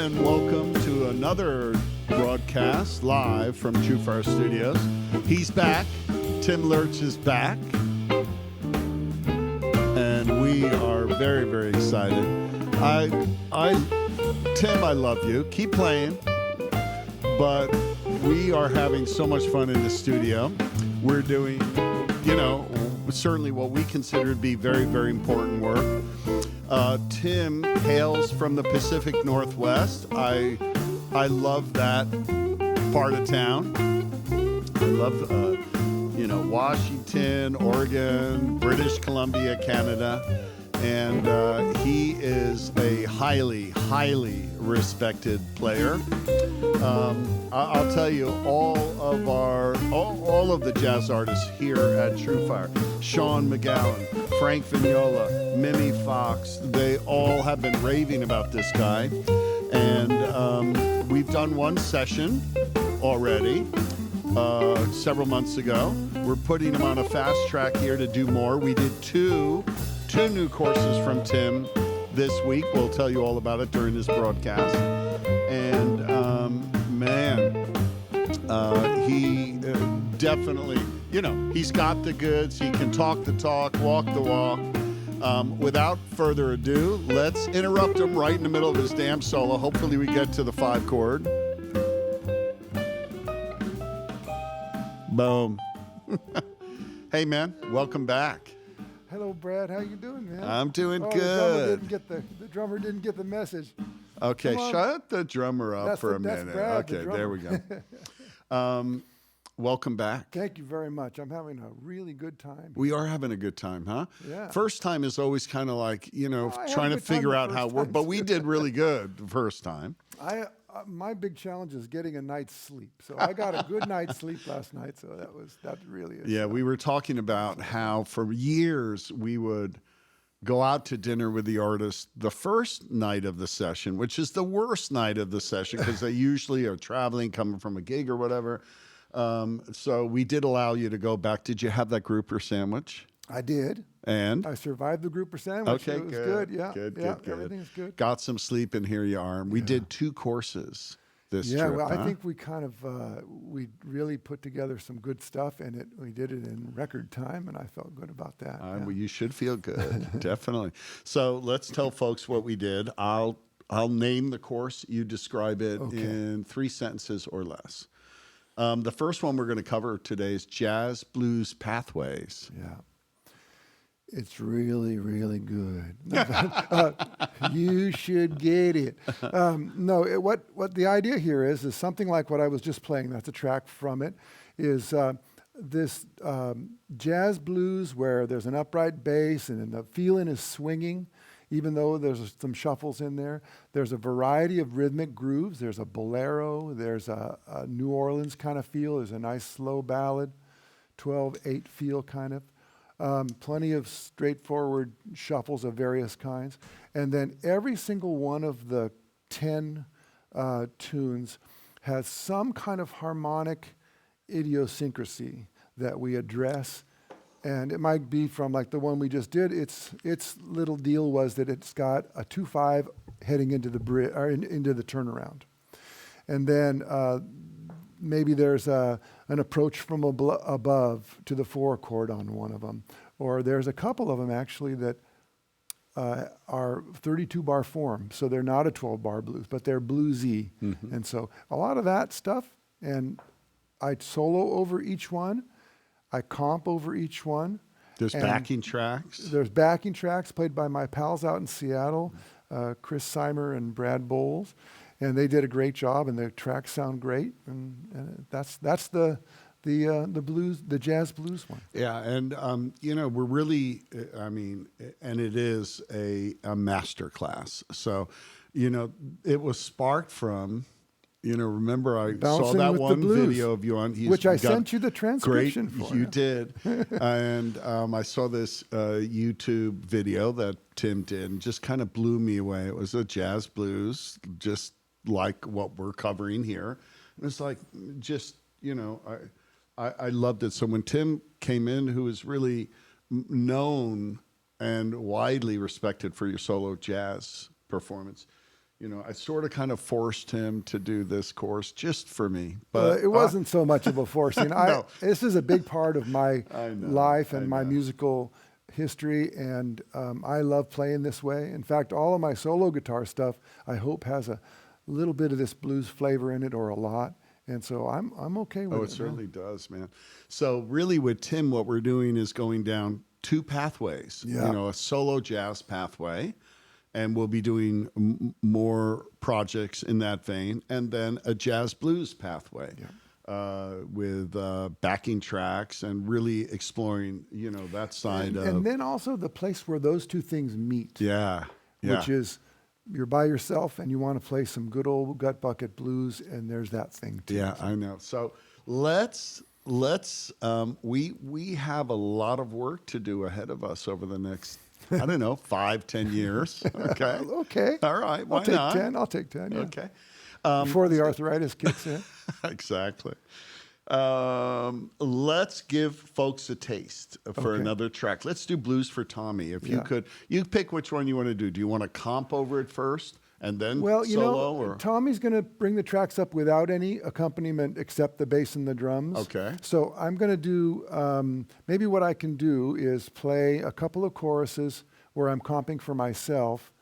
and welcome to another broadcast live from TrueFire Studios. He's back. Tim Lerch is back. And we are very, very excited. Tim, I love you. Keep playing. But we are having so much fun in the studio. We're doing, certainly what we consider to be very, very important work. Tim hails from the Pacific Northwest. I love that part of town. I love, Washington, Oregon, British Columbia, Canada. And he is a highly, highly respected player. I'll tell you, all of the jazz artists here at TrueFire, Sean McGowan, Frank Vignola, Mimi Fox, they all have been raving about this guy. And we've done one session already several months ago. We're putting him on a fast track here to do more. We did two new courses from Tim this week. We'll tell you all about it during this broadcast. And he definitely, he's got the goods. He can talk the talk, walk the walk. Without further ado, let's interrupt him right in the middle of his damn solo. Hopefully we get to the 5 chord. Boom. Hey, man, welcome back. Hello, Brad. How you doing, man? I'm doing good. The drummer didn't get the message. Okay, shut the drummer up for a minute. Brad, okay, there we go. Welcome back. Thank you very much. I'm having a really good time. We are having a good time, huh? Yeah. First time is always kind of like, trying to figure out how it works. But we did really good the first time. My big challenge is getting a night's sleep. So I got a good night's sleep last night. So that really is. Yeah, we were talking about how for years we would go out to dinner with the artist the first night of the session, which is the worst night of the session because they usually are traveling, coming from a gig or whatever. So we did allow you to go back. Did you have that grouper sandwich? I did. And? I survived the grouper sandwich. Okay, it was good. Yeah, good. Everything's good. Got some sleep, and here you are. We did 2 courses this trip. Yeah, well, huh? I think we kind of, we really put together some good stuff, and we did it in record time, and I felt good about that. Well, you should feel good, definitely. So let's tell folks what we did. I'll name the course. You describe it in 3 sentences or less. The first one we're going to cover today is Jazz Blues Pathways. Yeah. It's really, really good. You should get it. What the idea here is something like what I was just playing. That's a track from it. Is this jazz blues where there's an upright bass and the feeling is swinging, even though there's some shuffles in there. There's a variety of rhythmic grooves. There's a bolero. There's a New Orleans kind of feel. There's a nice slow ballad, 12/8 feel kind of. plenty of straightforward shuffles of various kinds. And then every single one of the 10 tunes has some kind of harmonic idiosyncrasy that we address. And it might be from like the one we just did. Its little deal was that it's got a 2/5 heading into the into the turnaround, and then maybe there's an approach from above to the 4 chord on one of them, or there's a couple of them actually that are 32 bar form, so they're not a 12 bar blues, but they're bluesy, and so a lot of that stuff. And I solo over each one. I comp over each one. There's backing tracks. There's backing tracks played by my pals out in Seattle, Chris Seimer and Brad Bowles, and they did a great job, and their tracks sound great. And that's the blues, the jazz blues one. Yeah, and we're really, and it is a master class. So, it was sparked from. Remember I Bouncing saw that with one the blues, video of you on, which I sent you the transcription for. You did, and I saw this YouTube video that Tim did, and just kind of blew me away. It was a jazz blues, just like what we're covering here. And it's like, I loved it. So when Tim came in, who is really known and widely respected for your solo jazz performance, I sort of kind of forced him to do this course just for me. But it wasn't so much of a forcing. No. This is a big part of my life and my musical history, and I love playing this way. In fact, all of my solo guitar stuff, I hope, has a little bit of this blues flavor in it, or a lot. And so I'm okay with it. Oh, it certainly does, man. So really with Tim, what we're doing is going down 2 pathways. Yeah. A solo jazz pathway. And we'll be doing more projects in that vein, and then a jazz blues pathway with backing tracks and really exploring, that side of. And then also the place where those two things meet. Yeah. Which is you're by yourself and you want to play some good old gut bucket blues, and there's that thing too. Yeah, I know. So let's we have a lot of work to do ahead of us over the next 5-10 years. Okay. Okay. All right. Why I'll take not? 10. I'll take 10. Yeah. Okay. Before the arthritis kicks in. Exactly. Let's give folks a taste for another track. Let's do Blues for Tommy. If you could, you pick which one you want to do. Do you want to comp over it first and then solo? Or? Tommy's going to bring the tracks up without any accompaniment except the bass and the drums. Okay. So I'm going to do, maybe what I can do is play a couple of choruses where I'm comping for myself,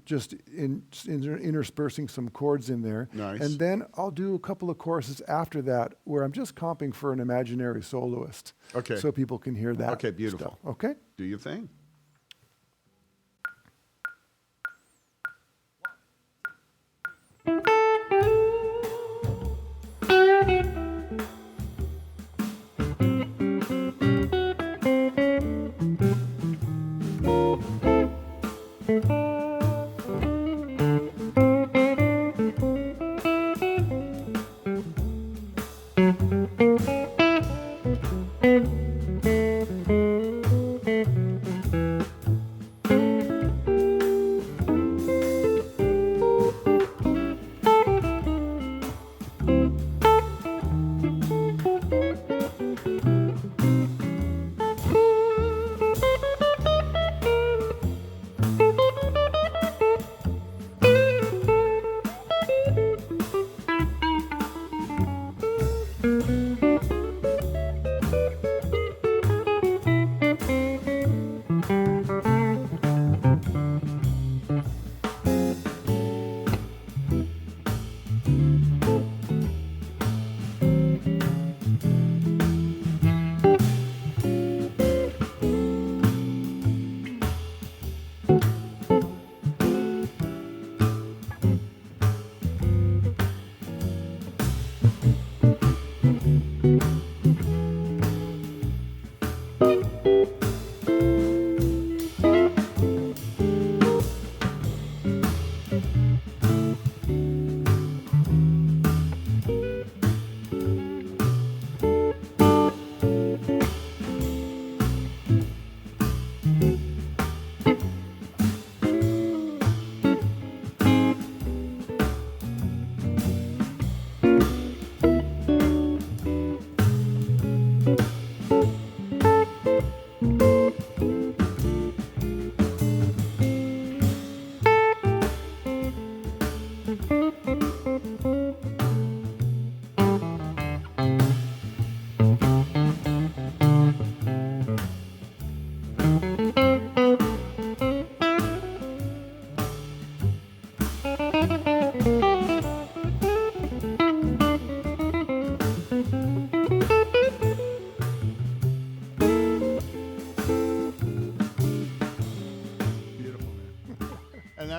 just interspersing some chords in there. Nice. And then I'll do a couple of choruses after that where I'm just comping for an imaginary soloist. Okay. So people can hear that. Okay, beautiful. Stuff. Okay? Do your thing.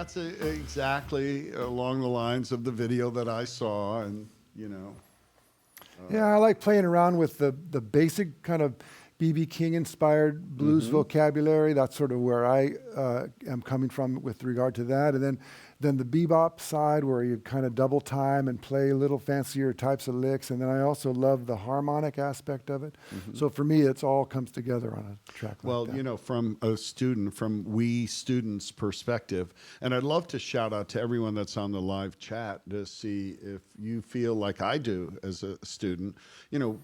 that's exactly along the lines of the video that I saw, and you know. Yeah, I like playing around with the basic kind of B.B. King inspired blues vocabulary. That's sort of where I am coming from with regard to that. And then the bebop side where you kind of double time and play a little fancier types of licks. And then I also love the harmonic aspect of it. So for me, it's all comes together on a track like that. Well, you know, from a student, from we students' perspective, and I'd love to shout out to everyone that's on the live chat to see if you feel like I do as a student. You know,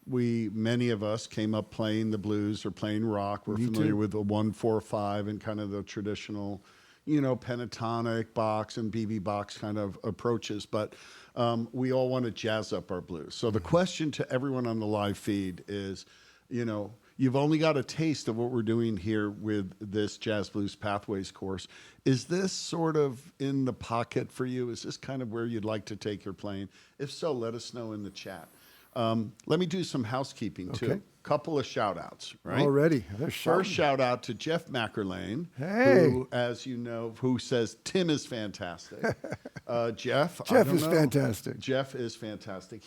many of us came up playing the blues or playing rock. We're familiar with the 1-4-5 and kind of the traditional, you know, pentatonic box and BB box kind of approaches, but we all want to jazz up our blues. So the question to everyone on the live feed is, you know, you've only got a taste of what we're doing here with this Jazz Blues Pathways course. Is this sort of in the pocket for you? Is this kind of where you'd like to take your playing? If so, let us know in the chat. Let me do some housekeeping too. Okay. Couple of shout outs, right? Already. First shout out to Jeff Mackerlane, Hey. who, as you know, who says Tim is fantastic. Jeff Jeff is fantastic. Jeff is fantastic.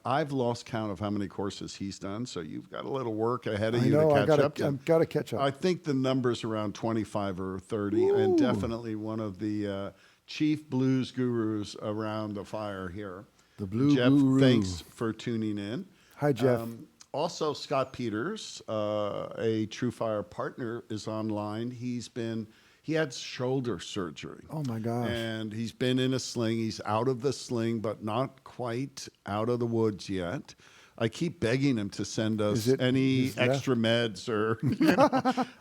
I've lost count of how many courses he's done, so you've got a little work ahead of you to catch up to. I've got to catch up. I think the number's around 25 or 30, and definitely one of the chief blues gurus around the fire here. The Blue Jeff, Guru. thanks for tuning in. Hi, Jeff. Also, Scott Peters, a TrueFire partner, is online. He had shoulder surgery. Oh my gosh. And he's been in a sling. He's out of the sling, but not quite out of the woods yet. I keep begging him to send us any extra meds or,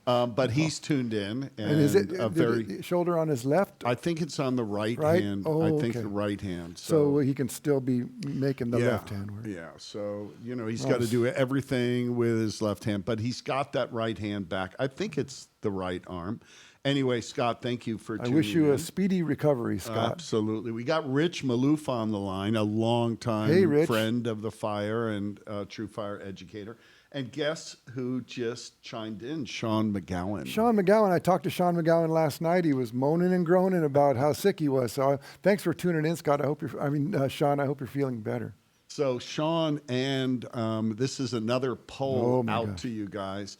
but he's tuned in. And is it the shoulder on his left? I think it's on the right hand. Oh, I think okay. the right hand. So he can still be making the left hand work. Yeah. So, you know, he's got to do everything with his left hand, but he's got that right hand back. I think it's the right arm. Anyway, Scott, thank you for tuning in. I wish you a speedy recovery, Scott. Absolutely. We got Rich Maloof on the line, a longtime friend of the Fire and TrueFire educator. And guess who just chimed in? Sean McGowan. Sean McGowan. I talked to Sean McGowan last night. He was moaning and groaning about how sick he was. So thanks for tuning in, Scott. Sean, I hope you're feeling better. So Sean, and this is another poll out to you guys.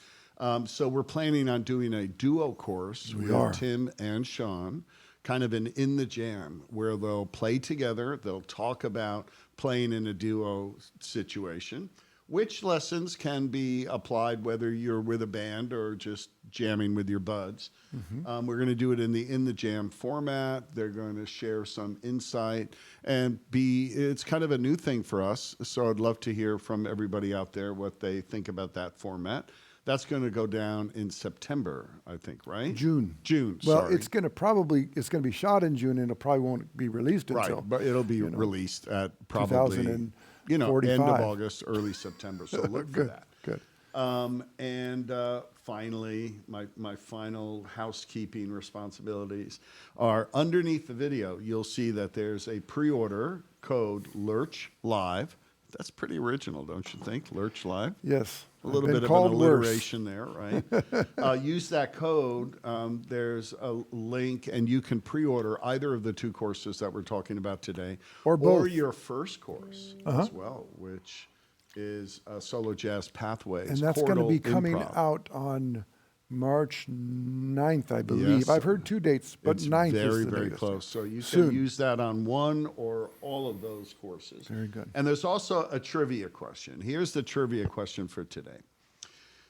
So we're planning on doing a duo course with Tim and Sean, kind of an in the jam, where they'll play together. They'll talk about playing in a duo situation, which lessons can be applied whether you're with a band or just jamming with your buds. We're going to do it in the jam format. They're going to share some insight and it's kind of a new thing for us. So I'd love to hear from everybody out there what they think about that format. That's going to go down in September, I think, right? June. Well, sorry. It's going to be shot in June, and it probably won't be released until. But it'll be released at probably 2045. end of August, early September. So look for that. Good. Finally, my final housekeeping responsibilities are underneath the video. You'll see that there's a pre-order code Lerch Live. That's pretty original, don't you think? Lerch Live. Yes. A little bit of an alliteration there, right? Use that code. There's a link, and you can pre-order either of the two courses that we're talking about today, or both, or your first course as well, which is Solo Jazz Pathways. And that's going to be coming out on March 9th, I believe. Yes. I've heard two dates, but it's 9th very, is the very latest. close. So you can use that on one or all of those courses. Very good. And there's also a trivia question. Here's the trivia question for today.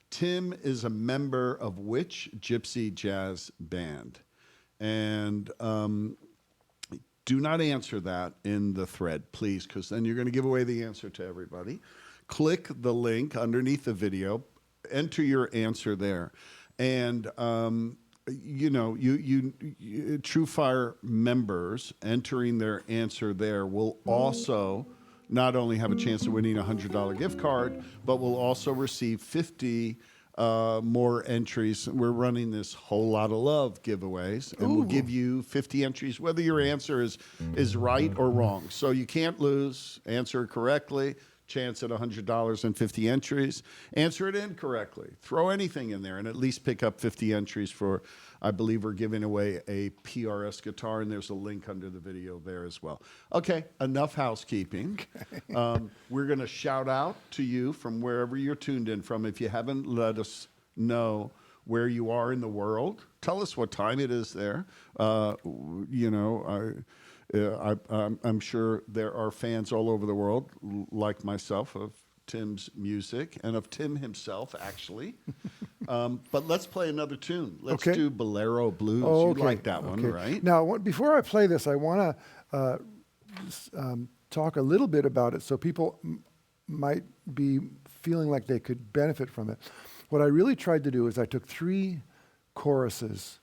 Tim is a member of which gypsy jazz band? And do not answer that in the thread, please, because then you're going to give away the answer to everybody. Click the link underneath the video, enter your answer there. And, TrueFire members entering their answer there will also not only have a chance of winning a $100 gift card, but will also receive 50 more entries. We're running this Whole Lot of Love giveaways, and we'll give you 50 entries, whether your answer is right or wrong. So you can't lose. Answer correctly. chance at $100 and 50 entries. Answer it incorrectly. Throw anything in there and at least pick up 50 entries for, I believe we're giving away a PRS guitar, and there's a link under the video there as well. Okay, enough housekeeping. We're going to shout out to you from wherever you're tuned in from. If you haven't let us know where you are in the world, tell us what time it is there. You know, I'm sure there are fans all over the world, like myself, of Tim's music and of Tim himself, actually. But let's play another tune. Let's do Bolero Blues. Oh, You like that one, right? Now, before I play this, I want to talk a little bit about it so people might be feeling like they could benefit from it. What I really tried to do is I took 3 choruses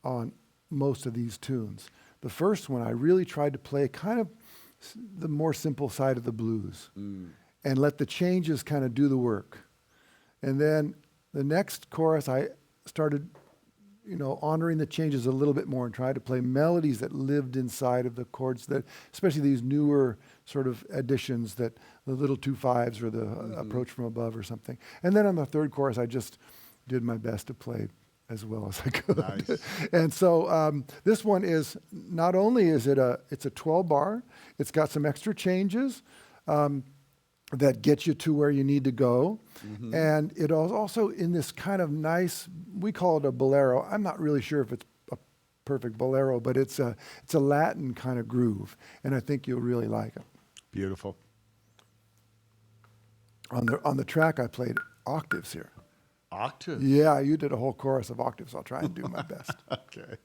on most of these tunes. The first one, I really tried to play kind of the more simple side of the blues and let the changes kind of do the work. And then the next chorus, I started, you know, honoring the changes a little bit more and tried to play melodies that lived inside of the chords, that, especially these newer sort of additions, that the little 2/5s or the approach from above or something. And then on the third chorus, I just did my best to play as well as I could. Nice. And so this one is, not only is it's a 12 bar, it's got some extra changes that get you to where you need to go. And it is also in this kind of nice, we call it a bolero. I'm not really sure if it's a perfect bolero, but it's a Latin kind of groove. And I think you'll really like it. Beautiful. On the track, I played octaves here. Octave? Yeah, you did a whole chorus of octaves. I'll try and do my best. Okay.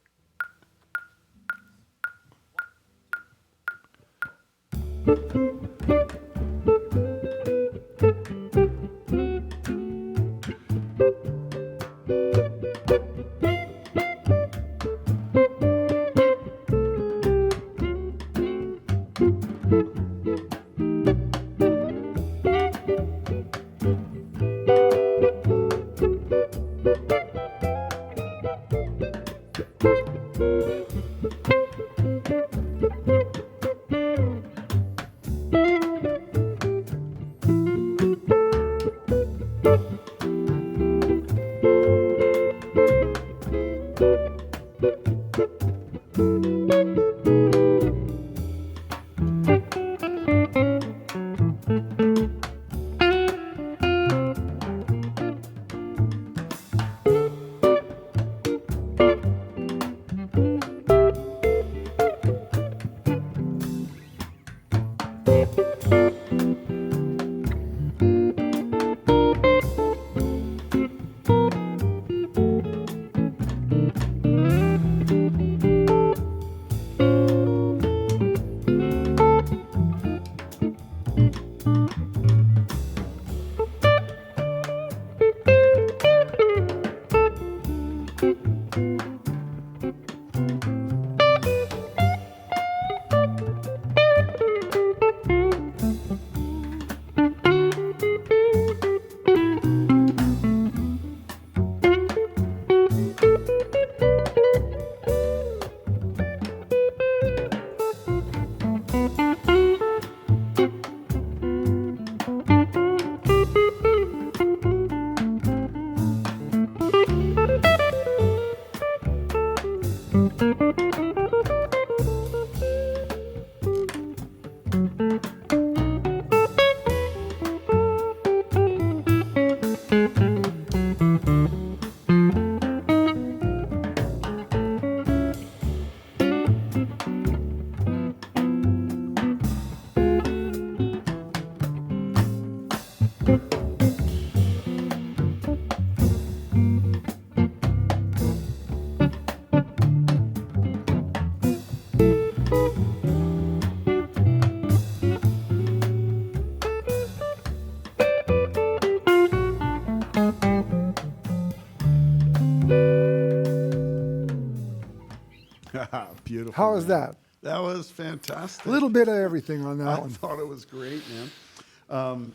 Beautiful. How was that? That was fantastic. A little bit of everything on that I one. thought it was great, man.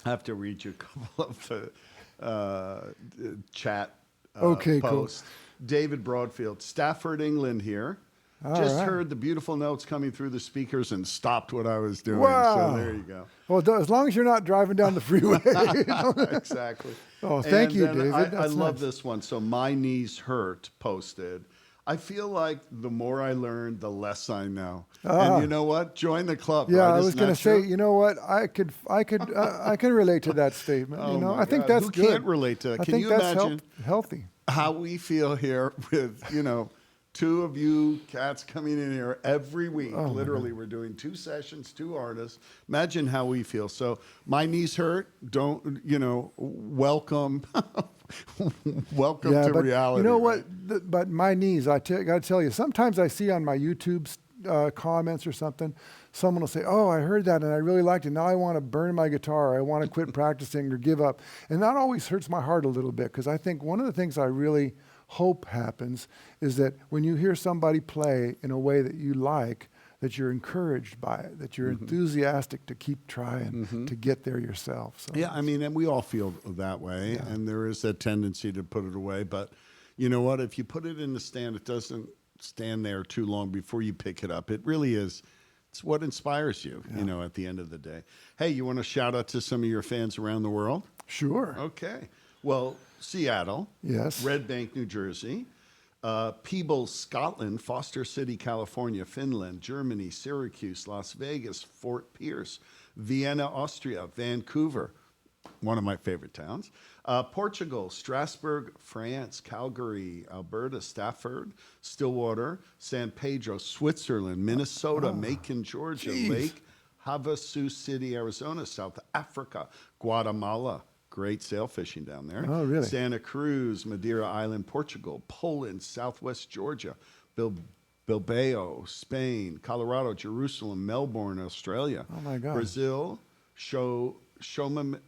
I have to read you a couple of the chat Okay, cool. posts. David Broadfield, Stafford, England here. Just right. heard the beautiful notes coming through the speakers and stopped what I was doing. Wow. So there you go. Well, as long as you're not driving down the freeway. Exactly. Oh, thank you, then David. I That's love nice. this one. So My Knees Hurt posted. I feel like the more I learn, the less I know. And you know what? Join the club. Yeah, right? I was Isn't going that to say, true? you know what? I can relate to that statement. Oh you know, my I think God. that's Who good. can't relate to that? I Can think you that's imagine healthy. how we feel here with, two of you cats coming in here every week? Oh, Literally, we're doing 2 sessions, 2 artists. Imagine how we feel. So My Knees Hurt. Don't, welcome. Welcome to but reality. you know right? what? But my knees, got to tell you, sometimes I see on my YouTube comments or something, someone will say, oh, I heard that and I really liked it. Now I want to burn my guitar. Or I want to quit practicing or give up. And that always hurts my heart a little bit because I think one of the things I really hope happens is that when you hear somebody play in a way that you like, that you're encouraged by it, that you're enthusiastic to keep trying to get there yourself. So Yeah, I mean, and we all feel that way, and there is that tendency to put it away. But you know what? If you put it in the stand, it doesn't stand there too long before you pick it up. It really is. It's what inspires you, at the end of the day. Hey, you want to shout out to some of your fans around the world? Sure. Okay. Well, Seattle. Yes. Red Bank, New Jersey. Peebles, Scotland, Foster City, California, Finland, Germany, Syracuse, Las Vegas, Fort Pierce, Vienna, Austria, Vancouver, one of my favorite towns, Portugal, Strasbourg, France, Calgary, Alberta, Stafford, Stillwater, San Pedro, Switzerland, Minnesota, Macon, Georgia, Lake Havasu City, Arizona, South Africa, Guatemala. Great sail fishing down there. Oh, really? Santa Cruz, Madeira Island, Portugal, Poland, Southwest Georgia, Bilbao, Spain, Colorado, Jerusalem, Melbourne, Australia. Oh, my God. Brazil, Snohomish,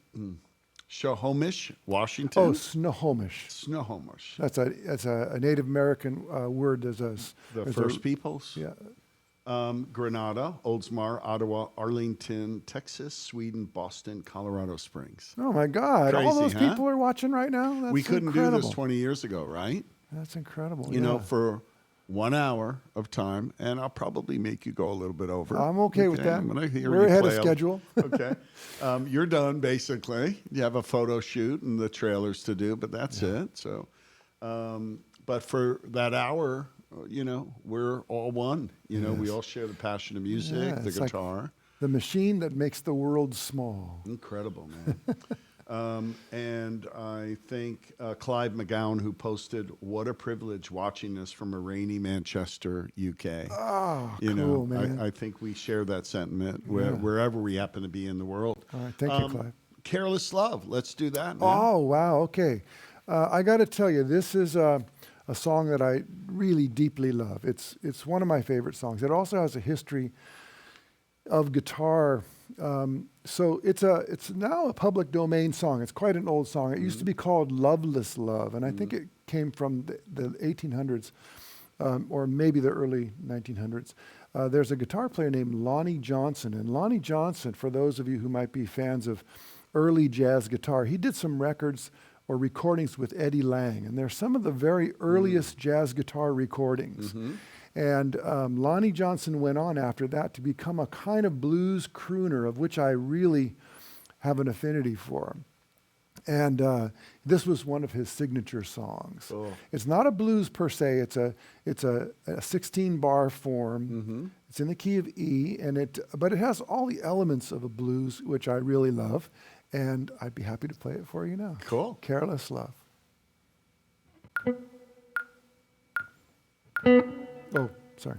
Washington. Oh, Snohomish. Snohomish. That's a Native American word. The First Peoples. Yeah. Grenada, Oldsmar, Ottawa, Arlington, Texas, Sweden, Boston, Colorado Springs. Oh my God! All Crazy, those huh? people are watching right now. That's We couldn't incredible. do this 20 years ago, right? That's incredible. You know, for 1 hour of time, and I'll probably make you go a little bit over. I'm okay with that. I'm gonna hear We're you ahead play of schedule. Okay. You're done, basically. You have a photo shoot and the trailers to do, but that's it. So, but for that hour, we're all one. We all share the passion of music, Yeah, the it's like guitar. the machine that makes the world small. Incredible, man. And I think Clive McGowan, who posted, "What a privilege watching this from a rainy Manchester, UK." Oh, cool, man. I think we share that sentiment wherever we happen to be in the world. All right, thank you, Clive. Careless Love. Let's do that, man. Oh, wow. Okay. I got to tell you, this is a song that I really deeply love. It's one of my favorite songs. It also has a history of guitar. So it's now a public domain song. It's quite an old song. It used to be called Loveless Love, and I think it came from the 1800s, or maybe the early 1900s. There's a guitar player named Lonnie Johnson, and Lonnie Johnson, for those of you who might be fans of early jazz guitar, he did some records or recordings with Eddie Lang, and they're some of the very earliest jazz guitar recordings. And Lonnie Johnson went on after that to become a kind of blues crooner, of which I really have an affinity for. And this was one of his signature songs. Cool. It's not a blues per se. It's a 16-bar form. It's in the key of E, but it has all the elements of a blues, which I really love. And I'd be happy to play it for you now. Cool. Careless Love. Oh, sorry.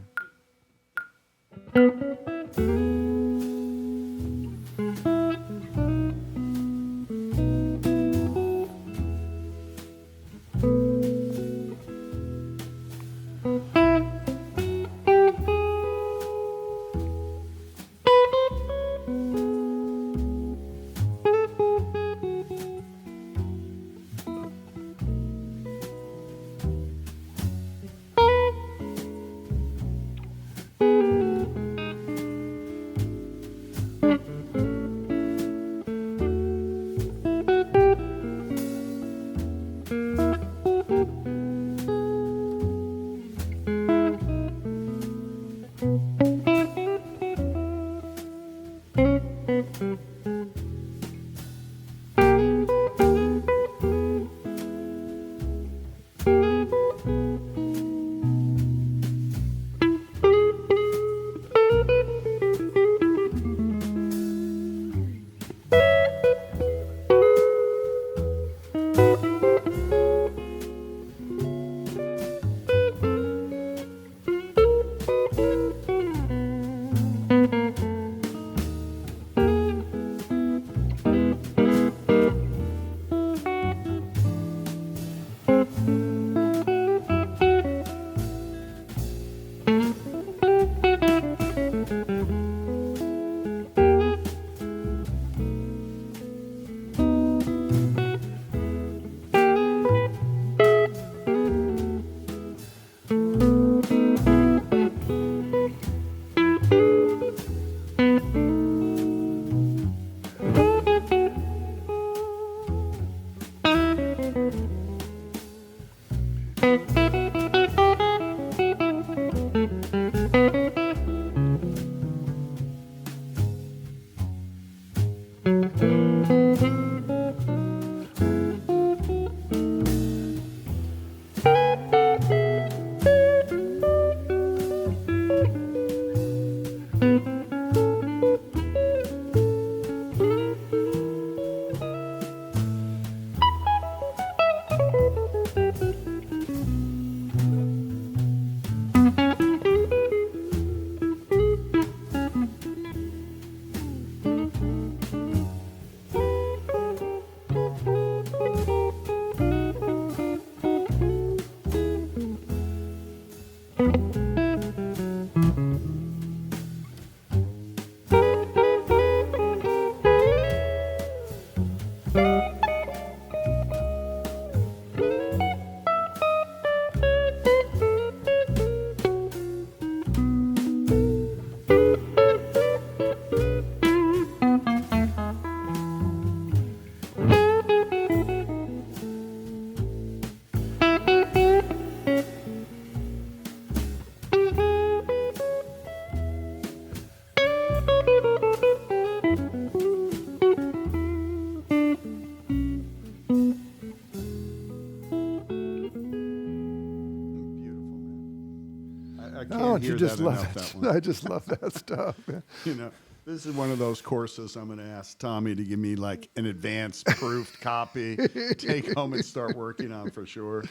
can't hear that enough, that one. I just love that stuff. Yeah. You know, this is one of those courses I'm going to ask Tommy to give me like an advanced proofed copy, take home and start working on for sure.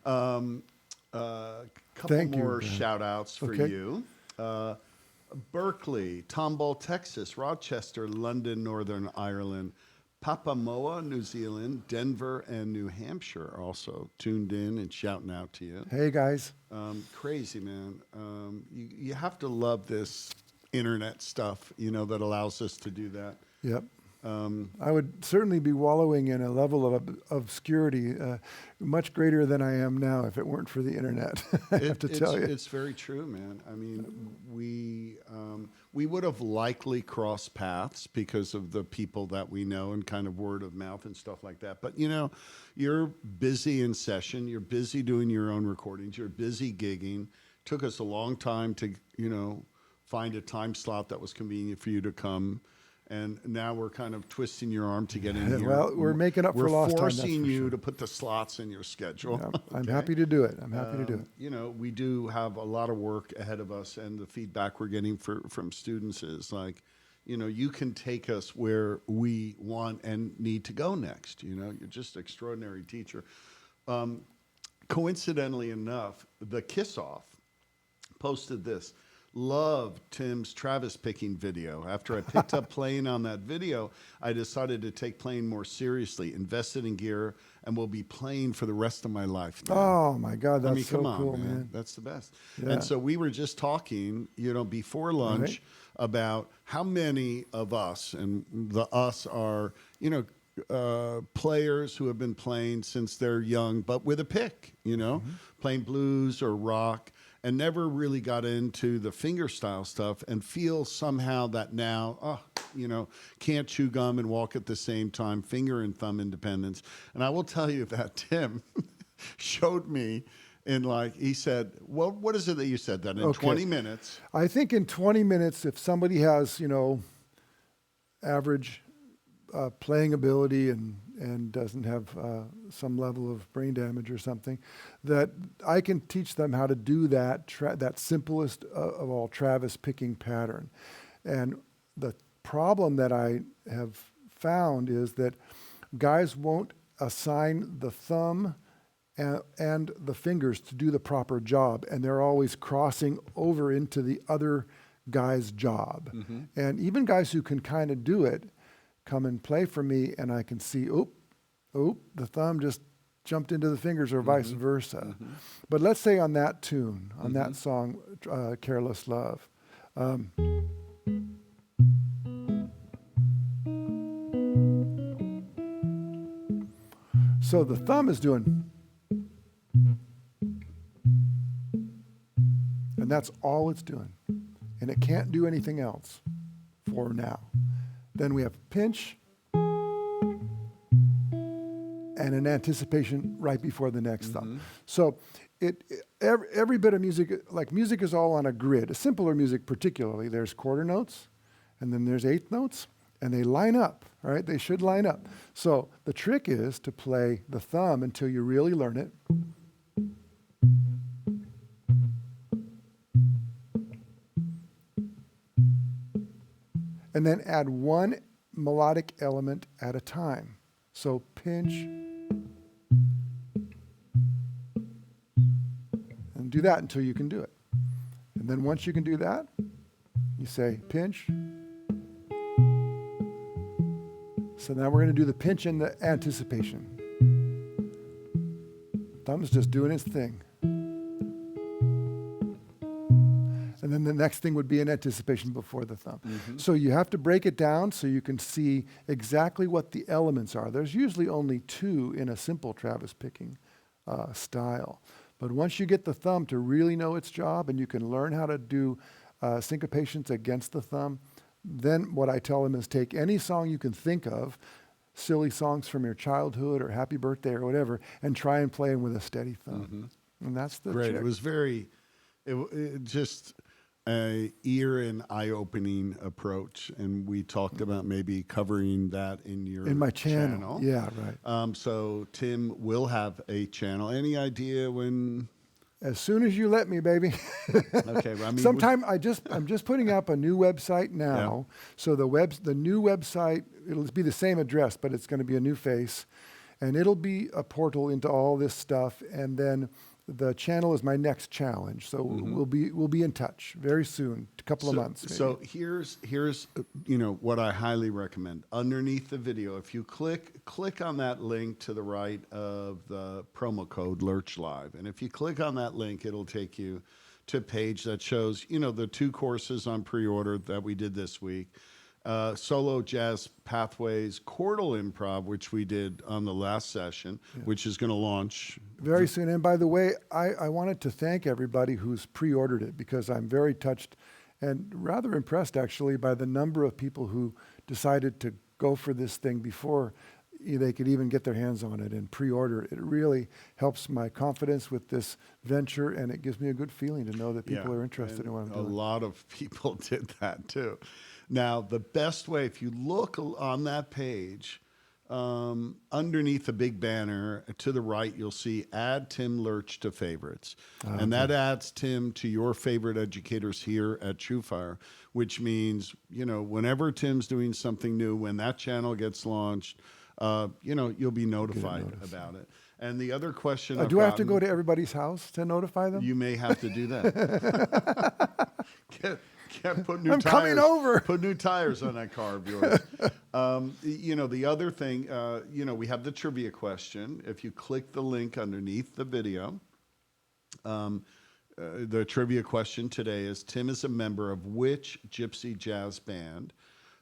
Couple Thank you, more Ben. shout outs for Okay. you. Berkeley, Tomball, Texas, Rochester, London, Northern Ireland, Papamoa, New Zealand, Denver, and New Hampshire are also tuned in and shouting out to you. Hey, guys. Crazy, man. You have to love this internet stuff, you know, that allows us to do that. Yep. I would certainly be wallowing in a level of obscurity much greater than I am now if it weren't for the internet. I have to tell you. It's very true, man. I mean, we would have likely crossed paths because of the people that we know and kind of word of mouth and stuff like that. But, you know, you're busy in session. You're busy doing your own recordings. You're busy gigging. Took us a long time to, you know, find a time slot that was convenient for you to come. And now we're kind of twisting your arm to get in here. Well, we're making up for lost time. We're that's forcing for you sure. to put the slots in your schedule. Yeah, I'm Okay? happy to do it. I'm happy to do it. You know, we do have a lot of work ahead of us, and the feedback we're getting from students is like, you know, you can take us where we want and need to go next. You know, you're just an extraordinary teacher. Coincidentally enough, the Kiss Off posted this. Love Tim's Travis picking video. After I picked up playing on that video, I decided to take playing more seriously, invested in gear, and will be playing for the rest of my life now. Oh, my God. That's I mean, so come on, cool, man. man. That's the best. Yeah. And so we were just talking, you know, before lunch Right. about how many of us, and the us are, you know, players who have been playing since they're young, but with a pick, you know, playing blues or rock, and never really got into the fingerstyle stuff and feel somehow that now, you know, can't chew gum and walk at the same time, finger and thumb independence. And I will tell you that Tim showed me in like, he said, well, what is it that you said that in Okay. 20 minutes? I think in 20 minutes, if somebody has, you know, average playing ability and doesn't have some level of brain damage or something, that I can teach them how to do that that simplest of all Travis picking pattern. And the problem that I have found is that guys won't assign the thumb and the fingers to do the proper job, and they're always crossing over into the other guy's job. Mm-hmm. And even guys who can kind of do it come and play for me, and I can see, the thumb just jumped into the fingers, or vice versa. Mm-hmm. But let's say on that tune, on that song, Careless Love, so the thumb is doing, and that's all it's doing. And it can't do anything else for now. Then we have pinch and an anticipation right before the next thumb. So every bit of music, like music is all on a grid. A simpler music particularly, there's quarter notes, and then there's eighth notes, and they line up, all right? They should line up. So the trick is to play the thumb until you really learn it. And then add one melodic element at a time. So pinch, and do that until you can do it. And then once you can do that, you say pinch. So now we're going to do the pinch and the anticipation. Thumb's just doing its thing. And then the next thing would be an anticipation before the thumb. So you have to break it down so you can see exactly what the elements are. There's usually only two in a simple Travis picking style. But once you get the thumb to really know its job, and you can learn how to do syncopations against the thumb, then what I tell them is take any song you can think of, silly songs from your childhood or Happy Birthday or whatever, and try and play them with a steady thumb. And that's the Great. trick. It was it just a ear and eye-opening approach, and we talked about maybe covering that in my channel. Yeah, right. So Tim will have a channel. Any idea when? As soon as you let me, baby. Okay, well, I mean, I'm just putting up a new website now. Yeah. So the new website, it'll be the same address, but it's going to be a new face, and it'll be a portal into all this stuff. And then the channel is my next challenge. So we'll be in touch very soon, a couple of months. Maybe. So here's what I highly recommend. Underneath the video, if you click on that link to the right of the promo code Lerch Live, and if you click on that link, it'll take you to a page that shows the 2 courses on pre-order that we did this week. Solo Jazz Pathways, Chordal Improv, which we did on the last session, which is going to launch very soon. And by the way, I wanted to thank everybody who's pre-ordered it, because I'm very touched and rather impressed, actually, by the number of people who decided to go for this thing before they could even get their hands on it and pre-order it. It really helps my confidence with this venture, and it gives me a good feeling to know that people are interested in what I'm doing. A lot of people did that too. Now, the best way, if you look on that page, underneath the big banner to the right, you'll see Add Tim Lerch to Favorites. And that adds Tim to your favorite educators here at TrueFire, which means, whenever Tim's doing something new, when that channel gets launched, you'll be notified about it. And the other question do I have to go to everybody's house to notify them? You may have to do that. Put new I'm tires, coming over. Put new tires on that car of yours. The other thing, we have the trivia question. If you click the link underneath the video, the trivia question today is, Tim is a member of which gypsy jazz band?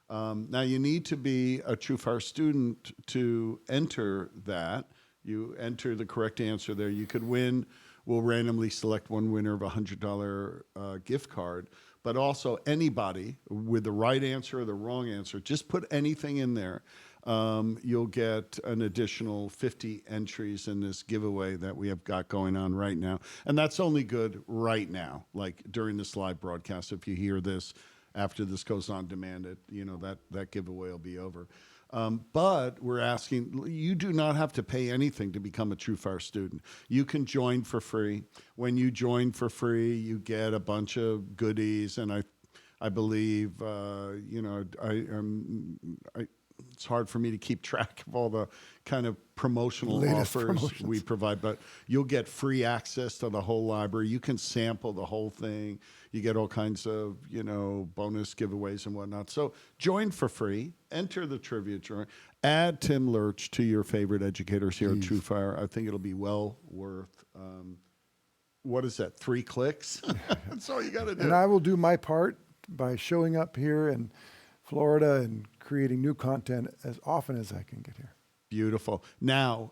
Now, you need to be a TrueFire student to enter that. You enter the correct answer there. You could win. We'll randomly select one winner of a $100 gift card. But also anybody with the right answer or the wrong answer, just put anything in there. You'll get an additional 50 entries in this giveaway that we have got going on right now. And that's only good right now, like during this live broadcast. If you hear this after this goes on demand, that giveaway will be over. But we're asking, you do not have to pay anything to become a TrueFire student. You can join for free. When you join for free, you get a bunch of goodies, and I believe, it's hard for me to keep track of all the kind of promotional Latest offers promotions we provide, but you'll get free access to the whole library. You can sample the whole thing. You get all kinds of, bonus giveaways and whatnot. So join for free, enter the trivia drawing, add Tim Lerch to your favorite educators here at TrueFire. I think it'll be well worth, what is that, 3 clicks? That's all you got to do. And I will do my part by showing up here in Florida and creating new content as often as I can get here. Beautiful. Now,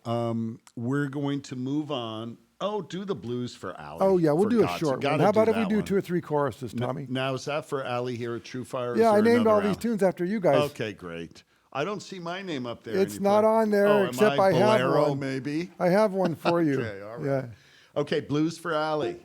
we're going to move on. Oh, do the blues for Allie. Oh, yeah, we'll do a short one. How about if we do 2 or 3 choruses, Tommy? Now, is that for Allie here at TrueFire? Yeah, I named all these tunes after you guys. Okay, great. I don't see my name up there. It's not on there, except I have Bolero, one. maybe? I have one for you. Okay, all right. Yeah. Okay, blues for Allie.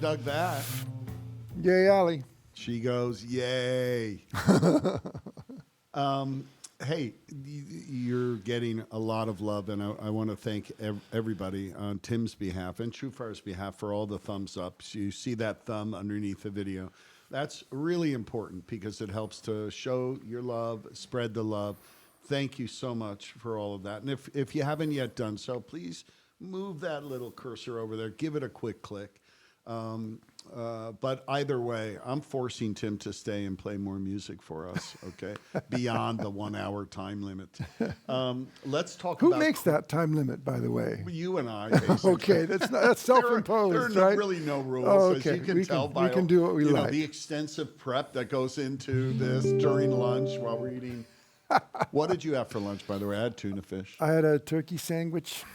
Dug that. Yay, Allie. She goes, yay. Hey, you're getting a lot of love, and I want to thank everybody on Tim's behalf and TrueFire's behalf for all the thumbs up. So you see that thumb underneath the video. That's really important because it helps to show your love, spread the love. Thank you so much for all of that. And if you haven't yet done so, please move that little cursor over there. Give it a quick click. But either way, I'm forcing Tim to stay and play more music for us, okay? Beyond the 1 hour time limit. Let's talk about... Who makes that time limit, by the way? You and I, basically. Okay, that's self-imposed, there are right? really no rules, okay. as you can tell by we can do what we like. the extensive prep that goes into this during lunch while we're eating. What did you have for lunch, by the way? I had tuna fish. I had a turkey sandwich.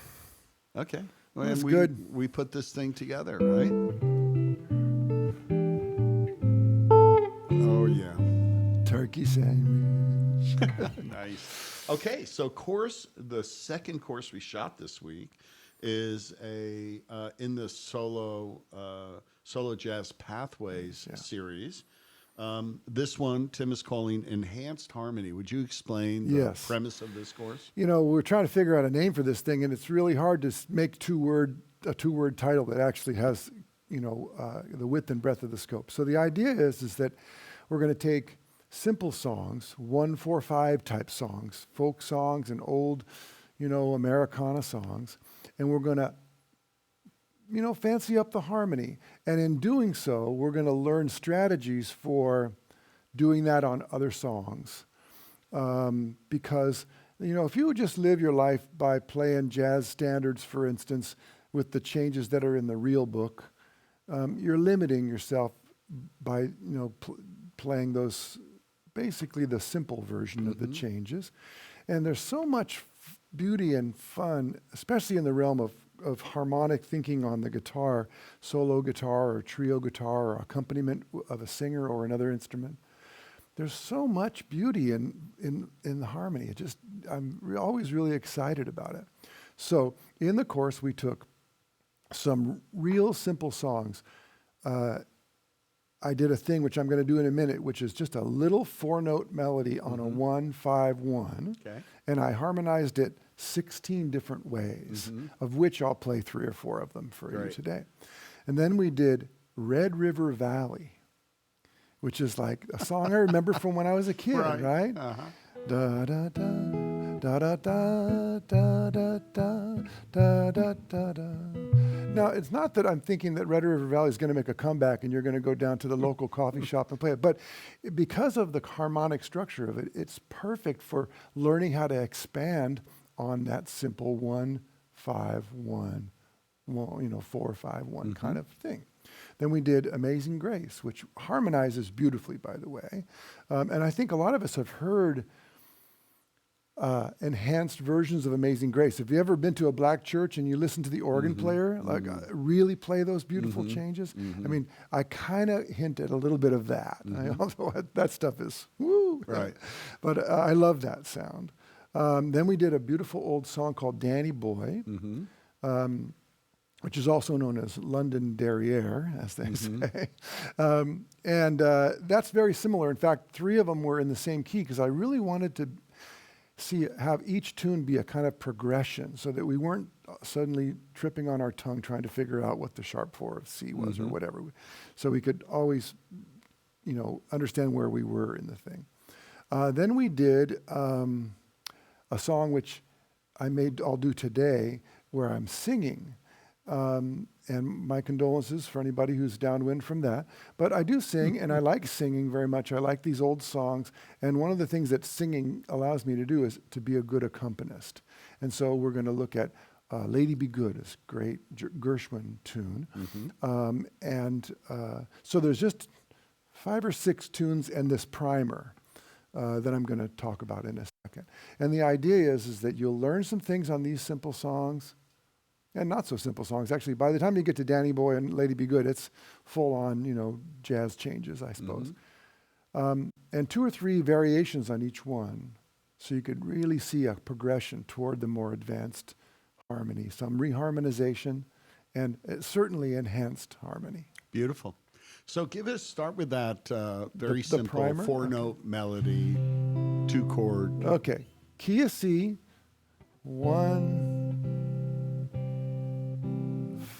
Okay. Well, and good. We put this thing together, right? Oh, yeah. Turkey sandwich. Nice. Okay, so the second course we shot this week is in the solo jazz pathways series. This one Tim is calling Enhanced Harmony. Would you explain the premise of this course? We're trying to figure out a name for this thing, and it's really hard to make a two-word title that actually has, the width and breadth of the scope. So the idea is that we're going to take simple songs, 1-4-5 type songs, folk songs and old, Americana songs, and we're going to fancy up the harmony. And in doing so, we're going to learn strategies for doing that on other songs. Because, if you would just live your life by playing jazz standards, for instance, with the changes that are in the real book, you're limiting yourself by, playing those basically the simple version of the changes. And there's so much beauty and fun, especially in the realm of harmonic thinking on the guitar, solo guitar or trio guitar or accompaniment of a singer or another instrument. There's so much beauty in the harmony. I'm always really excited about it. So in the course, we took some real simple songs. I did a thing which I'm going to do in a minute, which is just a little 4-note melody on a 1-5-1, and I harmonized it 16 different ways, of which I'll play 3 or 4 of them for you today. And then we did Red River Valley, which is like a song I remember from when I was a kid, right? Da da da da da da da da da da da da. Now, it's not that I'm thinking that Red River Valley is going to make a comeback and you're going to go down to the local coffee shop and play it, but because of the harmonic structure of it, it's perfect for learning how to expand on that simple 1-5-1, 4-5-1 kind of thing. Then we did Amazing Grace, which harmonizes beautifully, by the way. And I think a lot of us have heard enhanced versions of Amazing Grace. Have you ever been to a black church and you listen to the organ player really play those beautiful changes? I mean, I kind of hint at a little bit of that. Although that stuff is woo. Right. But I love that sound. Then we did a beautiful old song called Danny Boy, which is also known as London Derriere, as they say. And that's very similar. In fact, 3 of them were in the same key because I really wanted to have each tune be a kind of progression so that we weren't suddenly tripping on our tongue trying to figure out what the sharp 4 of C was or whatever. So we could always, understand where we were in the thing. Then we did a song which I'll do today where I'm singing. And my condolences for anybody who's downwind from that. But I do sing, and I like singing very much. I like these old songs. And one of the things that singing allows me to do is to be a good accompanist. And so we're going to look at Lady Be Good, this great Gershwin tune. So there's just 5 or 6 tunes and this primer that I'm going to talk about in a second. And the idea is that you'll learn some things on these simple songs, and not so simple songs. Actually, by the time you get to Danny Boy and Lady Be Good, it's full on, jazz changes, I suppose. And 2 or 3 variations on each one. So you could really see a progression toward the more advanced harmony, some reharmonization, and certainly enhanced harmony. Beautiful. So start with that very simple 4-note melody, 2-chord. Okay. Key of C, 1,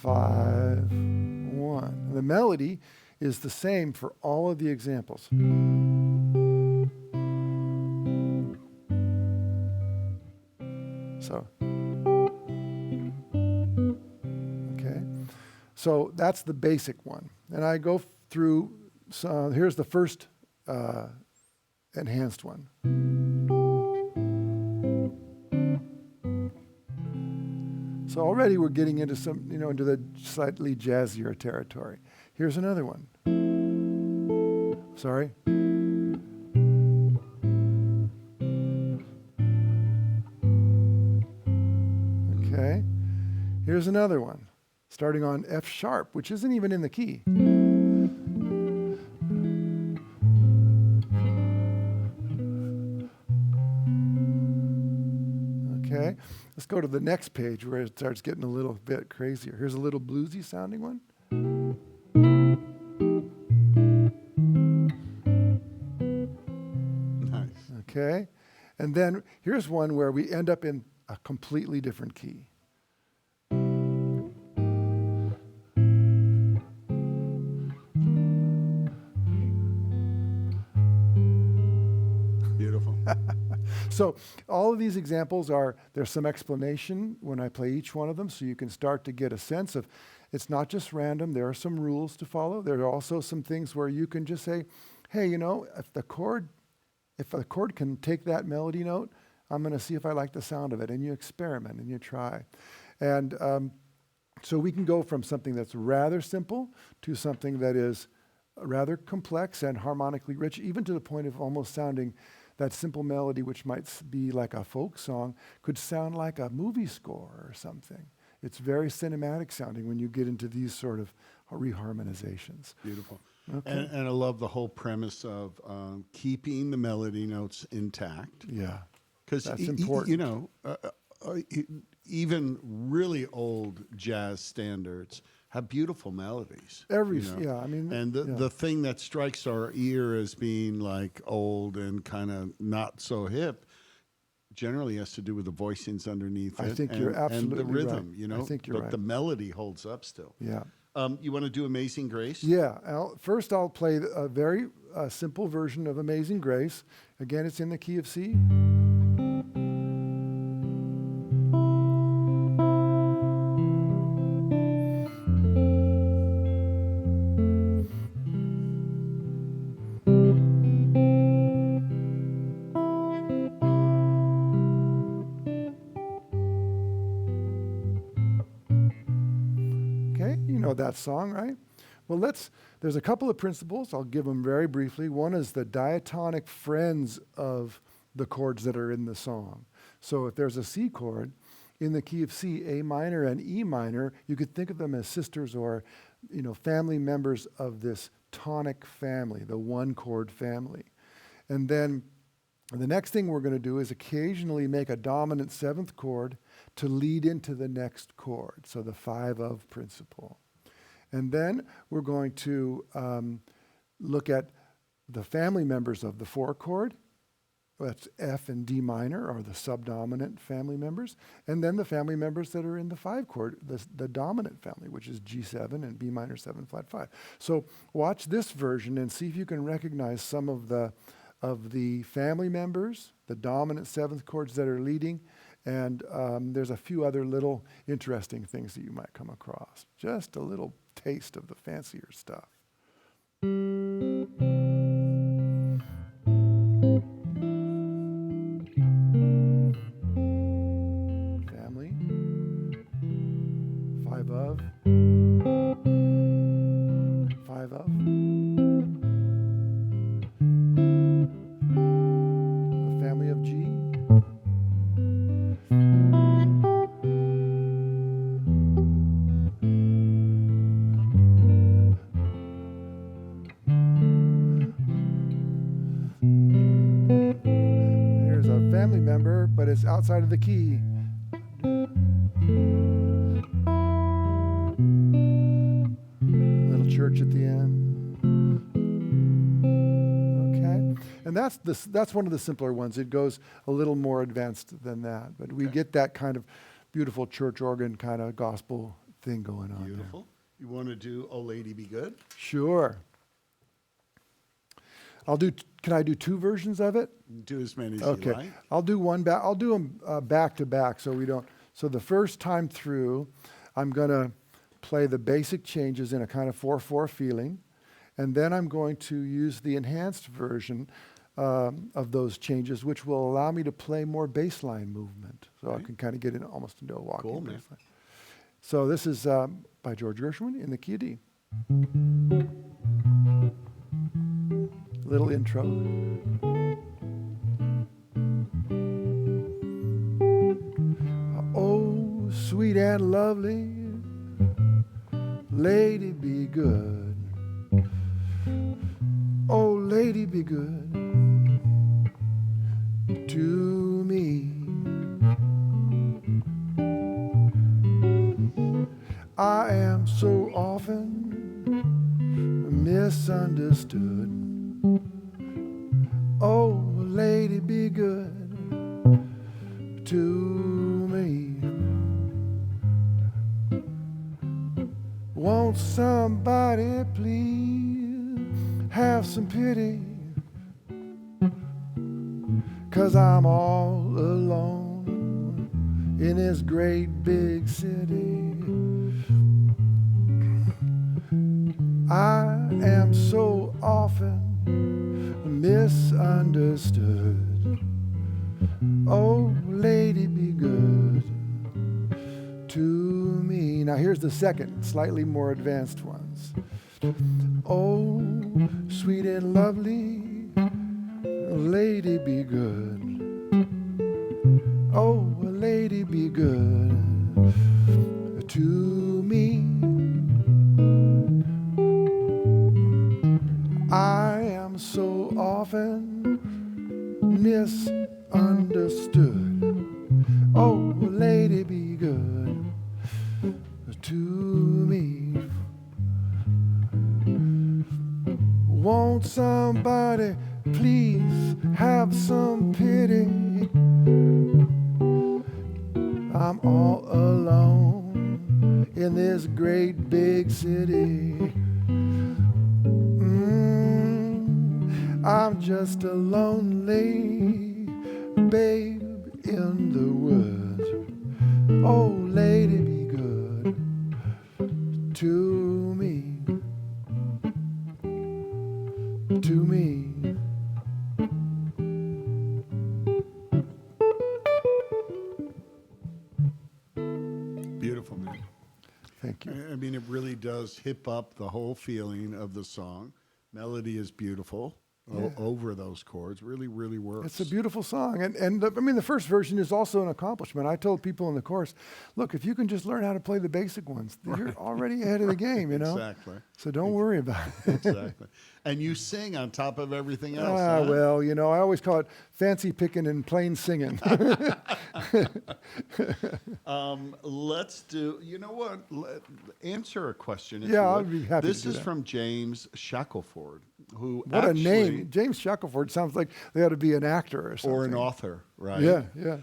5, 1. The melody is the same for all of the examples. So, okay. So that's the basic one. And I go through, here's the first enhanced one. So already we're getting into into the slightly jazzier territory. Here's another one. Sorry. Okay. Here's another one, starting on F sharp, which isn't even in the key. Okay. Let's go to the next page where it starts getting a little bit crazier. Here's a little bluesy sounding one. Nice. Okay. And then here's one where we end up in a completely different key. Beautiful. So all of these examples there's some explanation when I play each one of them, so you can start to get a sense of it's not just random. There are some rules to follow. There are also some things where you can just say, hey, if the chord can take that melody note, I'm going to see if I like the sound of it. And you experiment and you try. And so we can go from something that's rather simple to something that is rather complex and harmonically rich, even to the point of almost sounding that simple melody, which might be like a folk song, could sound like a movie score or something. It's very cinematic sounding when you get into these sort of reharmonizations. Beautiful. Okay. And I love the whole premise of keeping the melody notes intact. Yeah, Because, that's important. Even really old jazz standards have beautiful melodies. Yeah, I mean, And the thing that strikes our ear as being like old and kind of not so hip generally has to do with the voicings underneath I it. think you're absolutely and the rhythm, right. I think you're but right. the melody holds up still. Yeah. You want to do Amazing Grace? Yeah. First, I'll play a very simple version of Amazing Grace. Again, it's in the key of C. Okay, you know that song, right? Well, there's a couple of principles. I'll give them very briefly. One is the diatonic friends of the chords that are in the song. So if there's a C chord in the key of C, A minor and E minor, you could think of them as sisters or, family members of this tonic family, the one chord family. And then the next thing we're going to do is occasionally make a dominant seventh chord to lead into the next chord. So the 5 of principle. And then we're going to look at the family members of the 4 chord. That's F and D minor are the subdominant family members. And then the family members that are in the 5 chord, the dominant family, which is G7 and B minor 7 flat 5. So watch this version and see if you can recognize some of the family members, the dominant 7th chords that are leading. And there's a few other little interesting things that you might come across. Just a little taste of the fancier stuff. Family. 5 of. 5 of. The family of G. But it's outside of the key. Little church at the end. Okay, and that's one of the simpler ones. It goes a little more advanced than that, but we get that kind of beautiful church organ kind of gospel thing going on. Beautiful. You want to do "Oh Lady Be Good"? Sure. Can I do 2 versions of it? Do as many as okay. you like. I'll do one back. I'll do them back to back so we don't. So the first time through, I'm going to play the basic changes in a kind of 4/4 feeling, and then I'm going to use the enhanced version of those changes, which will allow me to play more bassline movement. So I can kind of get in almost into a walking bassline. So this is by George Gershwin in the key of D. Little intro. Oh, sweet and lovely, lady be good. Oh, lady be good to me. I am so often misunderstood. Oh, lady, be good to me. Won't somebody please have some pity? 'Cause I'm all alone in this great big city. I am so often misunderstood. Oh, lady, be good to me. Now here's the second, slightly more advanced ones. Oh, sweet and lovely, lady be good. Oh, lady be good to me. I am so often misunderstood. Oh, lady be good to me. Won't somebody please have some pity? I'm all alone in this great big city. I'm just a lonely babe in the woods. Oh, lady, be good to me, to me. Beautiful, man. Thank you. I mean, it really does hip up the whole feeling of the song. Melody is beautiful over those chords. Really, really works. It's a beautiful song. And I mean, the first version is also an accomplishment. I told people in the course, look, if you can just learn how to play the basic ones, you're already ahead of the game, you know? Exactly. So don't worry about it. Exactly. And you sing on top of everything else. Well, you know, I always call it fancy picking and plain singing. Let's do, you know what? Answer a question. If Yeah, you I'd would. be happy This to do is that. from James Shackelford, who What actually, a name. James Shackelford sounds like they ought to be an actor or something. or an author, right? Yeah, yeah.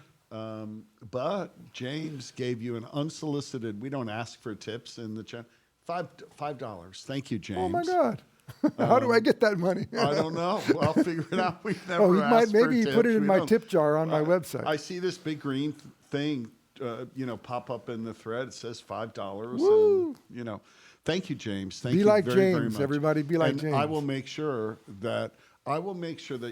But James gave you an unsolicited, we don't ask for tips in the chat, $5. Thank you, James. Oh, my God. How do I get that money? I don't know. I'll figure it out. We've never he asked for maybe he tips. put it in We my don't- tip jar on my website. I see this big green thing, pop up in the thread. It says $5. Woo! And, thank you, James. Thank Be you like very, very James, much. everybody. Be like and James. I will make sure that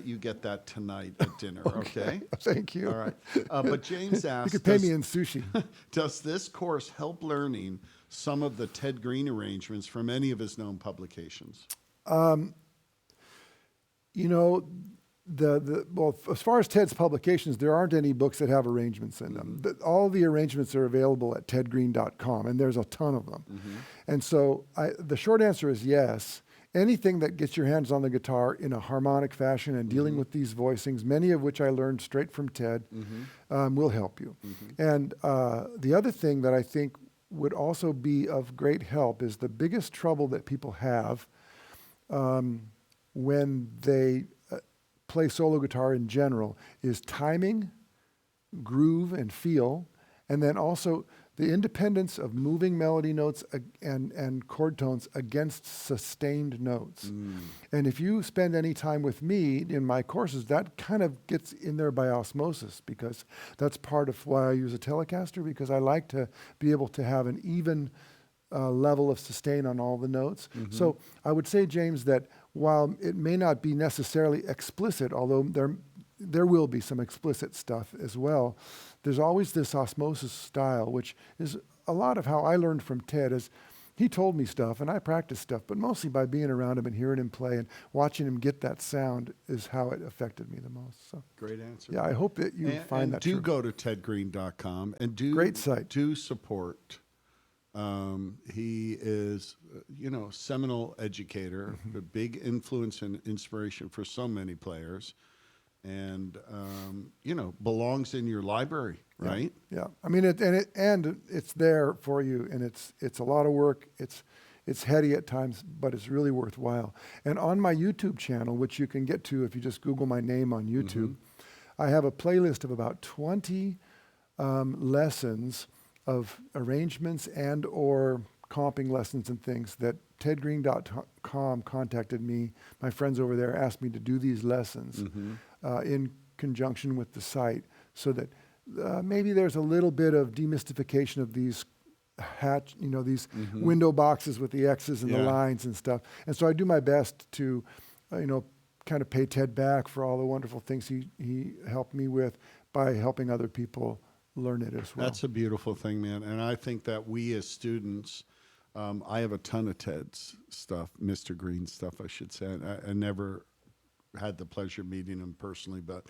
you get that tonight at dinner. Okay. Thank you. All right. But James asked, You could pay me in sushi. does this course help learning some of the Ted Green arrangements from any of his known publications? You know, well, as far as Ted's publications, there aren't any books that have arrangements in them. All the arrangements are available at tedgreen.com, and there's a ton of them. And so the short answer is yes. Anything that gets your hands on the guitar in a harmonic fashion and dealing with these voicings, many of which I learned straight from Ted, will help you. And the other thing that I think would also be of great help is the biggest trouble that people have when they play solo guitar in general is timing, groove, and feel, and then also the independence of moving melody notes and chord tones against sustained notes. And if you spend any time with me in my courses, that kind of gets in there by osmosis, because that's part of why I use a Telecaster, because I like to be able to have an even level of sustain on all the notes. So I would say, James, that while it may not be necessarily explicit, although there will be some explicit stuff as well, there's always this osmosis style, which is a lot of how I learned from Ted. Is he told me stuff and I practiced stuff, but mostly by being around him and hearing him play and watching him get that sound is how it affected me the most. So Great answer. yeah, I hope that you find that do true. go to tedgreen.com and Great site. do support. He is, seminal educator, a big influence and inspiration for so many players, and belongs in your library, right? Yeah, I mean, it's there for you, and it's a lot of work. It's heady at times, but it's really worthwhile. And on my YouTube channel, which you can get to if you just Google my name on YouTube, I have a playlist of about 20 lessons of arrangements and or comping lessons and things that tedgreen.com contacted me. My friends over there asked me to do these lessons in conjunction with the site, so that maybe there's a little bit of demystification of these these window boxes with the X's and the lines and stuff. And so I do my best to, kind of pay Ted back for all the wonderful things he helped me with by helping other people learn it as well. That's a beautiful thing, man. And I think that we as students I have a ton of Ted's stuff, Mr. Green's stuff, I should say. I never had the pleasure of meeting him personally, but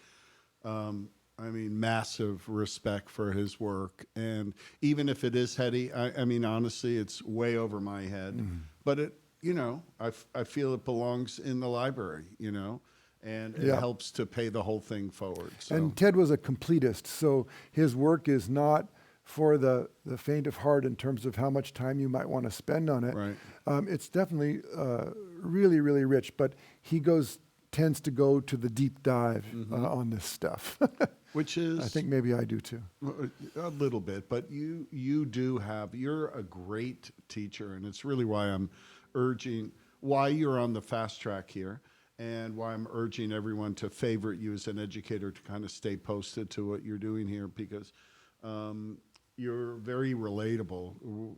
I mean, massive respect for his work. And even if it is heady, I mean, honestly, it's way over my head. But it, you know, I feel it belongs in the library, you know, and it helps to pay the whole thing forward. So. And Ted was a completist, so his work is not for the faint of heart in terms of how much time you might want to spend on it. Right. It's definitely really, really rich, but he tends to go to the deep dive on this stuff. Which is, I think maybe I do too. A little bit, but you're a great teacher, and it's really why I'm urging, why you're on the fast track here, and why I'm urging everyone to favorite you as an educator to kind of stay posted to what you're doing here, because you're very relatable.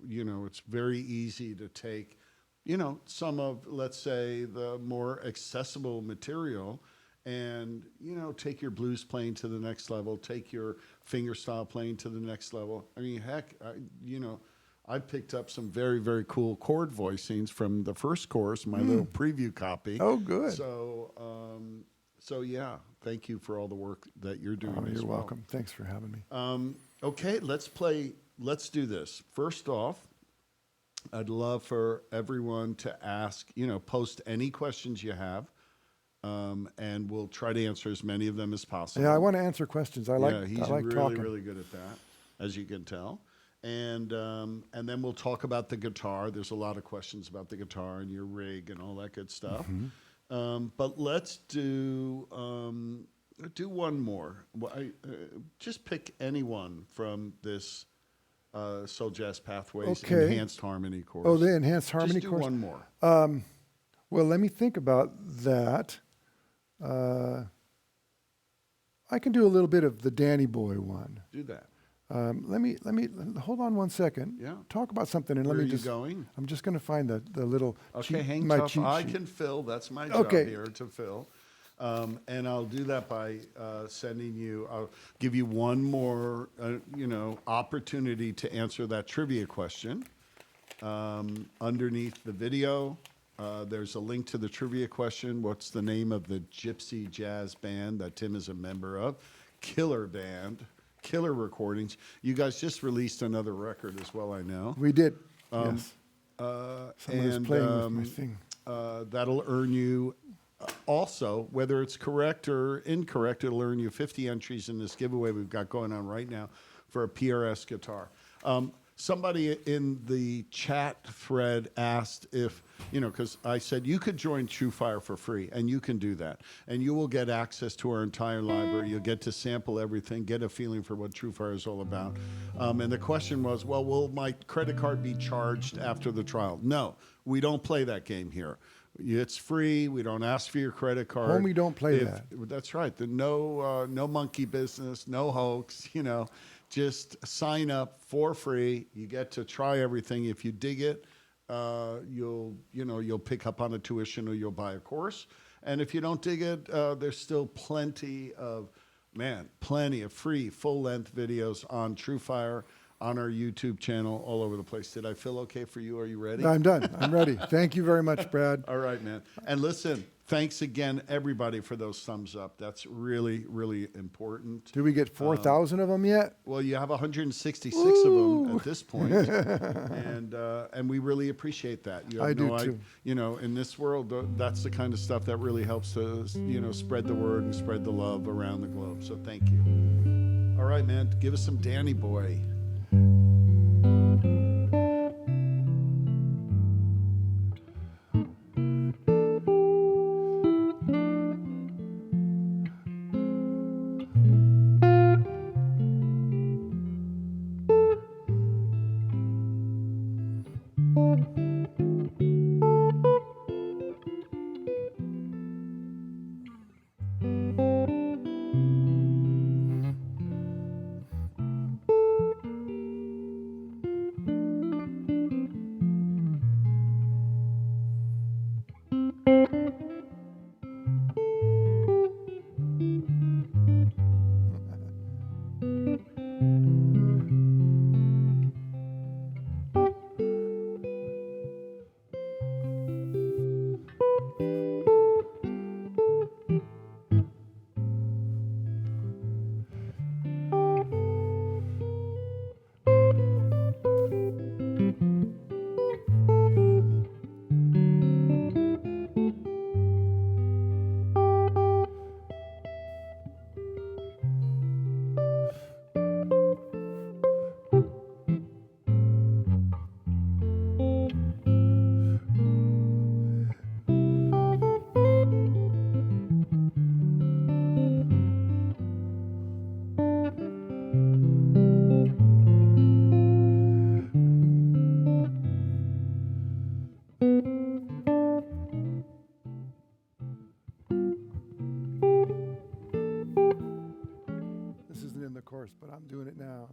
You know, it's very easy to take, you know, some of, let's say, the more accessible material and, you know, take your blues playing to the next level, take your fingerstyle playing to the next level. I mean, heck, you know, I picked up some very, very cool chord voicings from the first course, my little preview copy. Oh, good. So yeah, thank you for all the work that you're doing. Oh, you're welcome. Thanks for having me. Okay, let's do this. First off, I'd love for everyone to ask, you know, post any questions you have, and we'll try to answer as many of them as possible. Yeah, I want to answer questions. I like really, talking. really good at that, as you can tell. And then we'll talk about the guitar. There's a lot of questions about the guitar and your rig and all that good stuff. But let's do one more. Just pick anyone from this Soul Jazz Pathways Enhanced Harmony course. Oh, the Enhanced Harmony course? course? Just do one more. Well, let me think about that. I can do a little bit of the Danny Boy one. Do that. Let me hold on one second. Yeah. Talk about something, and Where let me are you just. going? I'm just going to find the little. Okay, hang my tough. cheat I sheet. can fill. That's my job here, to fill. And I'll do that by sending you. I'll give you one more, opportunity to answer that trivia question. Underneath the video, there's a link to the trivia question. What's the name of the gypsy jazz band that Tim is a member of? Killer band. Killer recordings. You guys just released another record as well, I know. We did. Yes. Someone is playing with my thing. That'll earn you, also, whether it's correct or incorrect, it'll earn you 50 entries in this giveaway we've got going on right now for a PRS guitar. Somebody in the chat thread asked if, because I said you could join TrueFire for free, and you can do that. And you will get access to our entire library. You'll get to sample everything, get a feeling for what TrueFire is all about. And the question was, well, will my credit card be charged after the trial? No, we don't play that game here. It's free. We don't ask for your credit card. Home, we don't play that. That's right. No monkey business, no hoax, Just sign up for free. You get to try everything. If you dig it, you'll pick up on a tuition or you'll buy a course. And if you don't dig it, there's still plenty of free full-length videos on TrueFire, on our YouTube channel, all over the place. Did I feel okay for you? Are you ready? I'm done. I'm ready. Thank you very much, Brad. All right, man. And listen, thanks again, everybody, for those thumbs up. That's really, really important. Did we get 4,000 of them yet? Well, you have 166 of them at this point. And we really appreciate that. You have I do too. In this world, that's the kind of stuff that really helps to, spread the word and spread the love around the globe. So thank you. All right, man. Give us some Danny Boy. course, but I'm doing it now.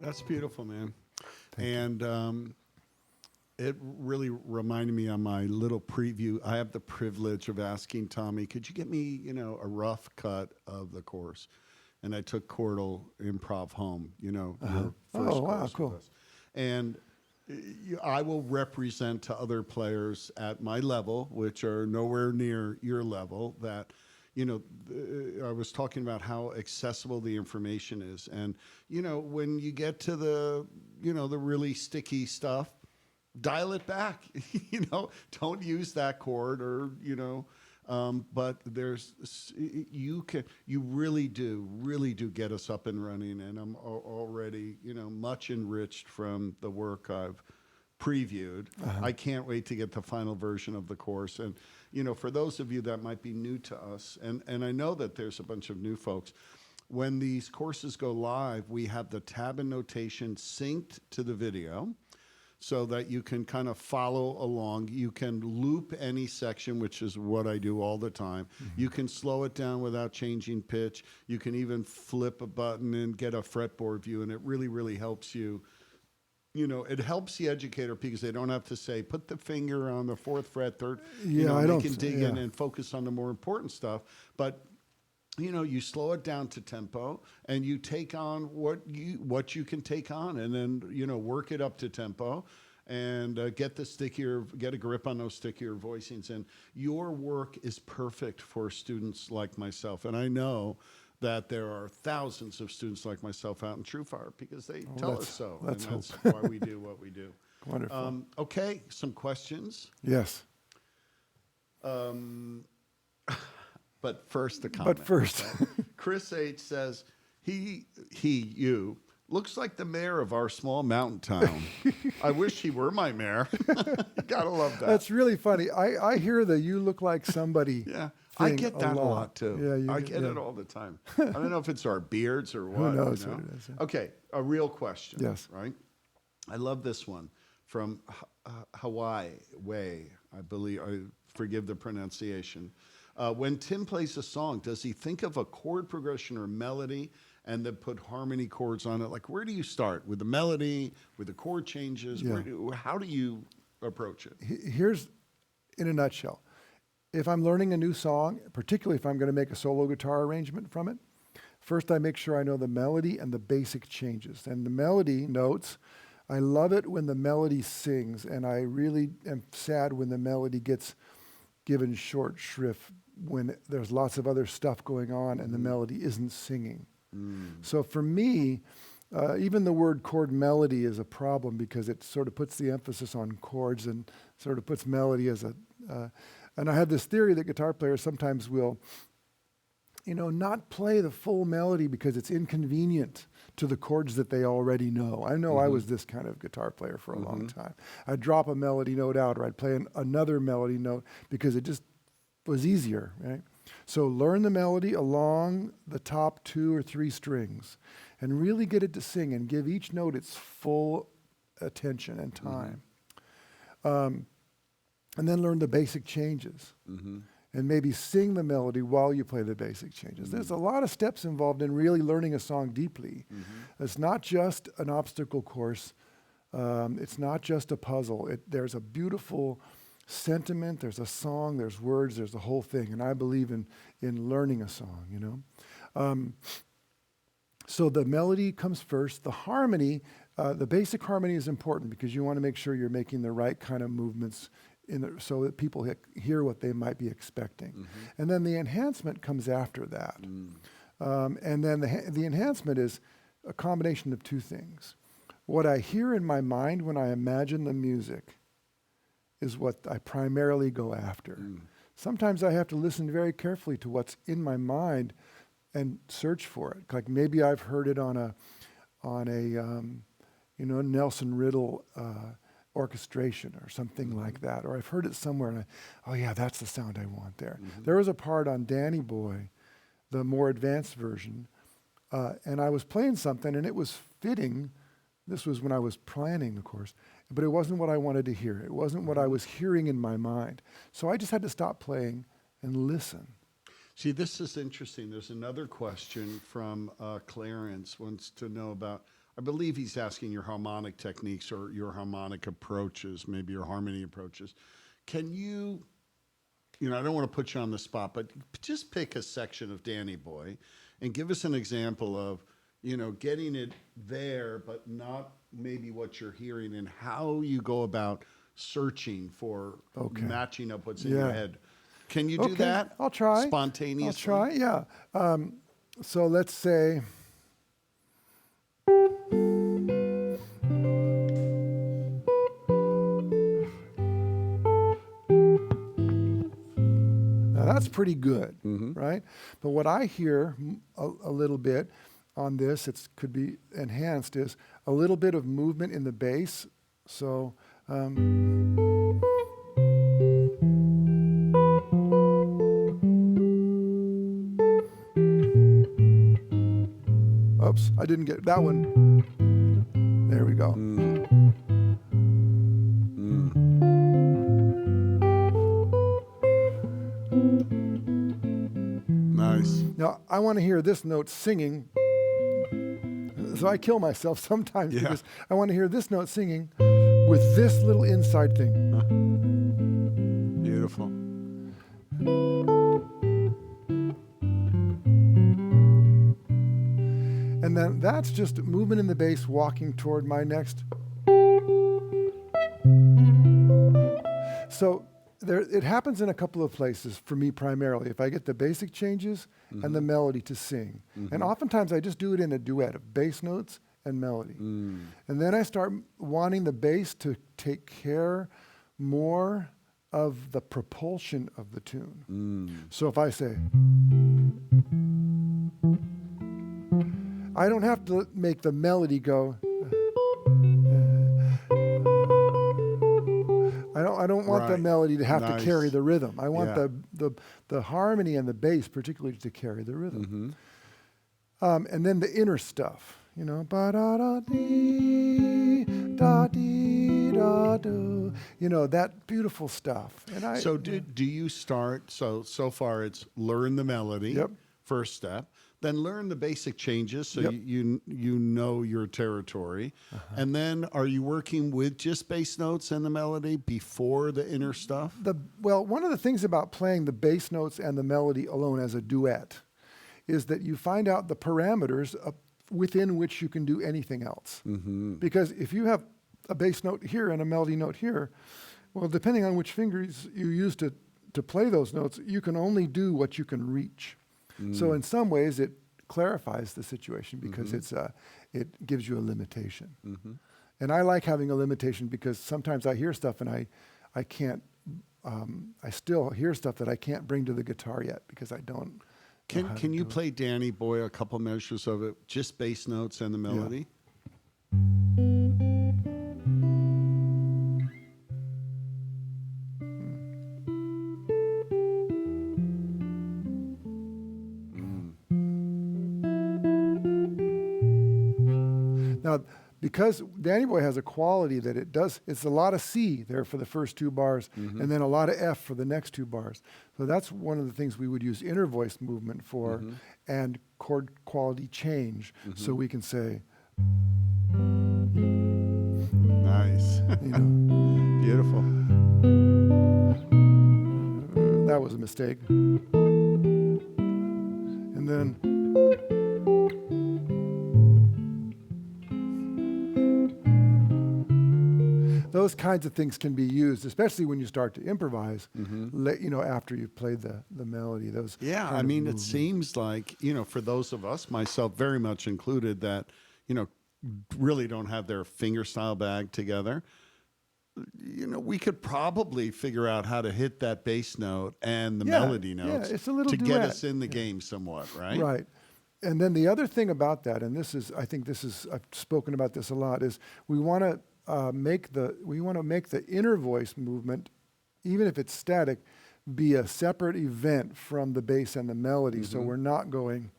That's beautiful, man. And it really reminded me on my little preview. I have the privilege of asking Tommy, could you get me, a rough cut of the course? And I took Chordal Improv home, your first course cool. with us. And I will represent to other players at my level, which are nowhere near your level, that I was talking about how accessible the information is. And, when you get to the really sticky stuff, dial it back, don't use that chord or, but you really do get us up and running. And I'm already, much enriched from the work I've previewed. I can't wait to get the final version of the course. And, for those of you that might be new to us, and I know that there's a bunch of new folks, when these courses go live, we have the tab and notation synced to the video so that you can kind of follow along. You can loop any section, which is what I do all the time. You can slow it down without changing pitch. You can even flip a button and get a fretboard view, and it really, really helps you. It helps the educator because they don't have to say, put the finger on the 4th fret, 3rd. They can dig in and focus on the more important stuff. But, you slow it down to tempo and you take on what you can take on, and then, work it up to tempo and get a grip on those stickier voicings. And your work is perfect for students like myself. And I know that there are thousands of students like myself out in TrueFire because they tell us so. That's why we do what we do. Wonderful. Okay, some questions. Yes. But first, a comment. But first. Okay? Chris H. says, you looks like the mayor of our small mountain town. I wish he were my mayor. You gotta love that. That's really funny. I hear that you look like somebody. Yeah. I get that a lot too. Yeah, I get it all the time. I don't know if it's our beards or what. Who knows what it is? Yeah. Okay, a real question. Yes. Right? I love this one from Hawaii Way, I believe. I forgive the pronunciation. When Tim plays a song, does he think of a chord progression or melody and then put harmony chords on it? Like, where do you start? With the melody, with the chord changes? Yeah. How do you approach it? Here's, in a nutshell, if I'm learning a new song, particularly if I'm going to make a solo guitar arrangement from it, first I make sure I know the melody and the basic changes. And the melody notes, I love it when the melody sings, and I really am sad when the melody gets given short shrift, when there's lots of other stuff going on and the melody isn't singing. So for me, even the word chord melody is a problem because it sort of puts the emphasis on chords and sort of puts melody as a... and I have this theory that guitar players sometimes will, not play the full melody because it's inconvenient to the chords that they already know. I know I was this kind of guitar player for a long time. I'd drop a melody note out, or I'd play another melody note because it just was easier, right? So learn the melody along the top 2 or 3 strings and really get it to sing and give each note its full attention and time. And then learn the basic changes. And maybe sing the melody while you play the basic changes. There's a lot of steps involved in really learning a song deeply. It's not just an obstacle course. It's not just a puzzle. There's a beautiful sentiment, there's a song, there's words, there's the whole thing. And I believe in learning a song, you know. So the melody comes first. The harmony, the basic harmony is important because you want to make sure you're making the right kind of movements so that people hear what they might be expecting. And then the enhancement comes after that. And then the enhancement is a combination of 2 things. What I hear in my mind when I imagine the music is what I primarily go after. Sometimes I have to listen very carefully to what's in my mind and search for it. Like maybe I've heard it on a Nelson Riddle orchestration or something like that, or I've heard it somewhere and oh yeah, that's the sound I want there. There was a part on Danny Boy, the more advanced version, and I was playing something and it was fitting. This was when I was planning the course, but it wasn't what I wanted to hear. It wasn't what I was hearing in my mind. So I just had to stop playing and listen. See, this is interesting. There's another question from Clarence, wants to know about, I believe he's asking your harmonic techniques or your harmonic approaches, maybe your harmony approaches. Can you, I don't want to put you on the spot, but just pick a section of Danny Boy and give us an example of, getting it there, but not maybe what you're hearing and how you go about searching for matching up what's in your head. Can you do that? I'll try. Spontaneously? I'll try, yeah. So let's say... Now that's pretty good, right? But what I hear a little bit on this, it could be enhanced, is a little bit of movement in the bass. So... Oops, I didn't get that one. There we go. Nice. Now, I want to hear this note singing. So I kill myself sometimes because I want to hear this note singing with this little inside thing. Beautiful. And then that's just movement in the bass walking toward my next. So it happens in a couple of places for me primarily. If I get the basic changes and the melody to sing. And oftentimes I just do it in a duet of bass notes and melody. And then I start wanting the bass to take care more of the propulsion of the tune. So if I say, I don't have to make the melody go. I don't want the melody to have to carry the rhythm. I want the harmony and the bass particularly to carry the rhythm. And then the inner stuff, ba da da dee da dee da do, that beautiful stuff. And so do you start? So far it's learn the melody. First step. Then learn the basic changes so you know your territory. And then are you working with just bass notes and the melody before the inner stuff? Well, one of the things about playing the bass notes and the melody alone as a duet is that you find out the parameters within which you can do anything else. Because if you have a bass note here and a melody note here, well, depending on which fingers you use to play those notes, you can only do what you can reach. So in some ways, it clarifies the situation because it gives you a limitation. And I like having a limitation because sometimes I hear stuff and I can't, I still hear stuff that I can't bring to the guitar yet because I don't. Can you play Danny Boy a couple measures of it, just bass notes and the melody? Now, because Danny Boy has a quality that it's a lot of C there for the first 2 bars, and then a lot of F for the next 2 bars. So that's one of the things we would use inner voice movement for, and chord quality change. So we can say, Nice. Beautiful. That was a mistake. And then, those kinds of things can be used, especially when you start to improvise, after you've played the melody. Those I mean, it seems like, for those of us, myself very much included, that, really don't have their fingerstyle bag together. We could probably figure out how to hit that bass note and the melody notes it's a little to duet. get us in the game somewhat, right? Right. And then the other thing about that, and I've spoken about this a lot, is we want to make the inner voice movement, even if it's static, be a separate event from the bass and the melody. So we're not going.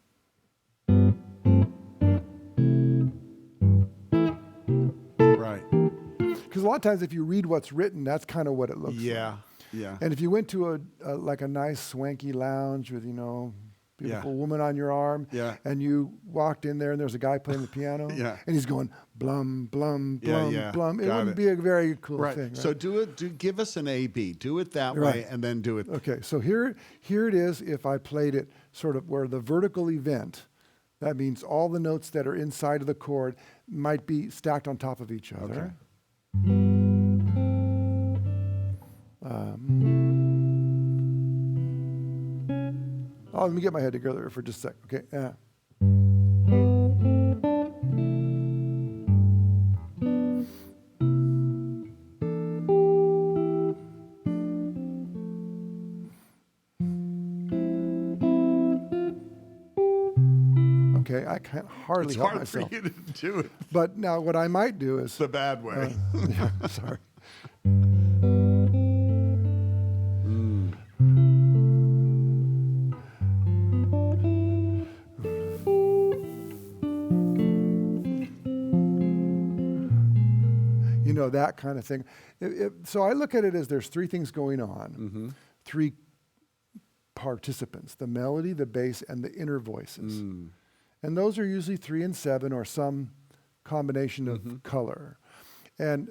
Right. Because a lot of times if you read what's written, that's kind of what it looks like. Yeah. And if you went to a nice swanky lounge with, beautiful woman on your arm, and you walked in there and there's a guy playing the piano, and he's going blum, blum, blum, blum, it wouldn't be a very cool thing. Right? So give us an A-B. Do it that way and then do it. Okay, so here it is if I played it sort of where the vertical event, that means all the notes that are inside of the chord might be stacked on top of each other. Okay. Let me get my head together for just a sec. Okay. Okay, I can't hardly help myself. It's hard for you to do it. But now what I might do is... The bad way. Sorry. That kind of thing. So I look at it as there's 3 things going on, 3 participants: the melody, the bass, and the inner voices. And those are usually 3 and 7 or some combination of color. And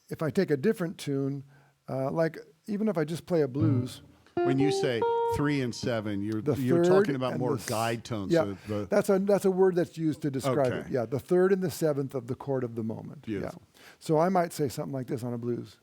if I take a different tune, like even if I just play a blues. When you say 3 and 7, you're talking about more guide tones. Yeah, that's a word that's used to describe it. Yeah, the 3rd and the 7th of the chord of the moment. Beautiful. Yeah. So I might say something like this on a blues.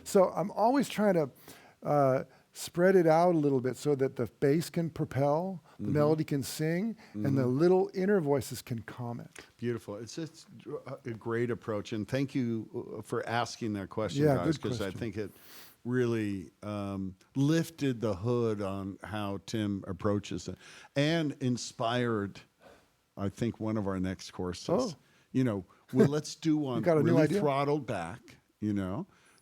So I'm always trying to spread it out a little bit so that the bass can propel, the melody can sing, and the little inner voices can comment. Beautiful. It's just a great approach, and thank you for asking that question, guys, because I think it really lifted the hood on how Tim approaches it and inspired, I think, one of our next courses. Let's do one really throttled back,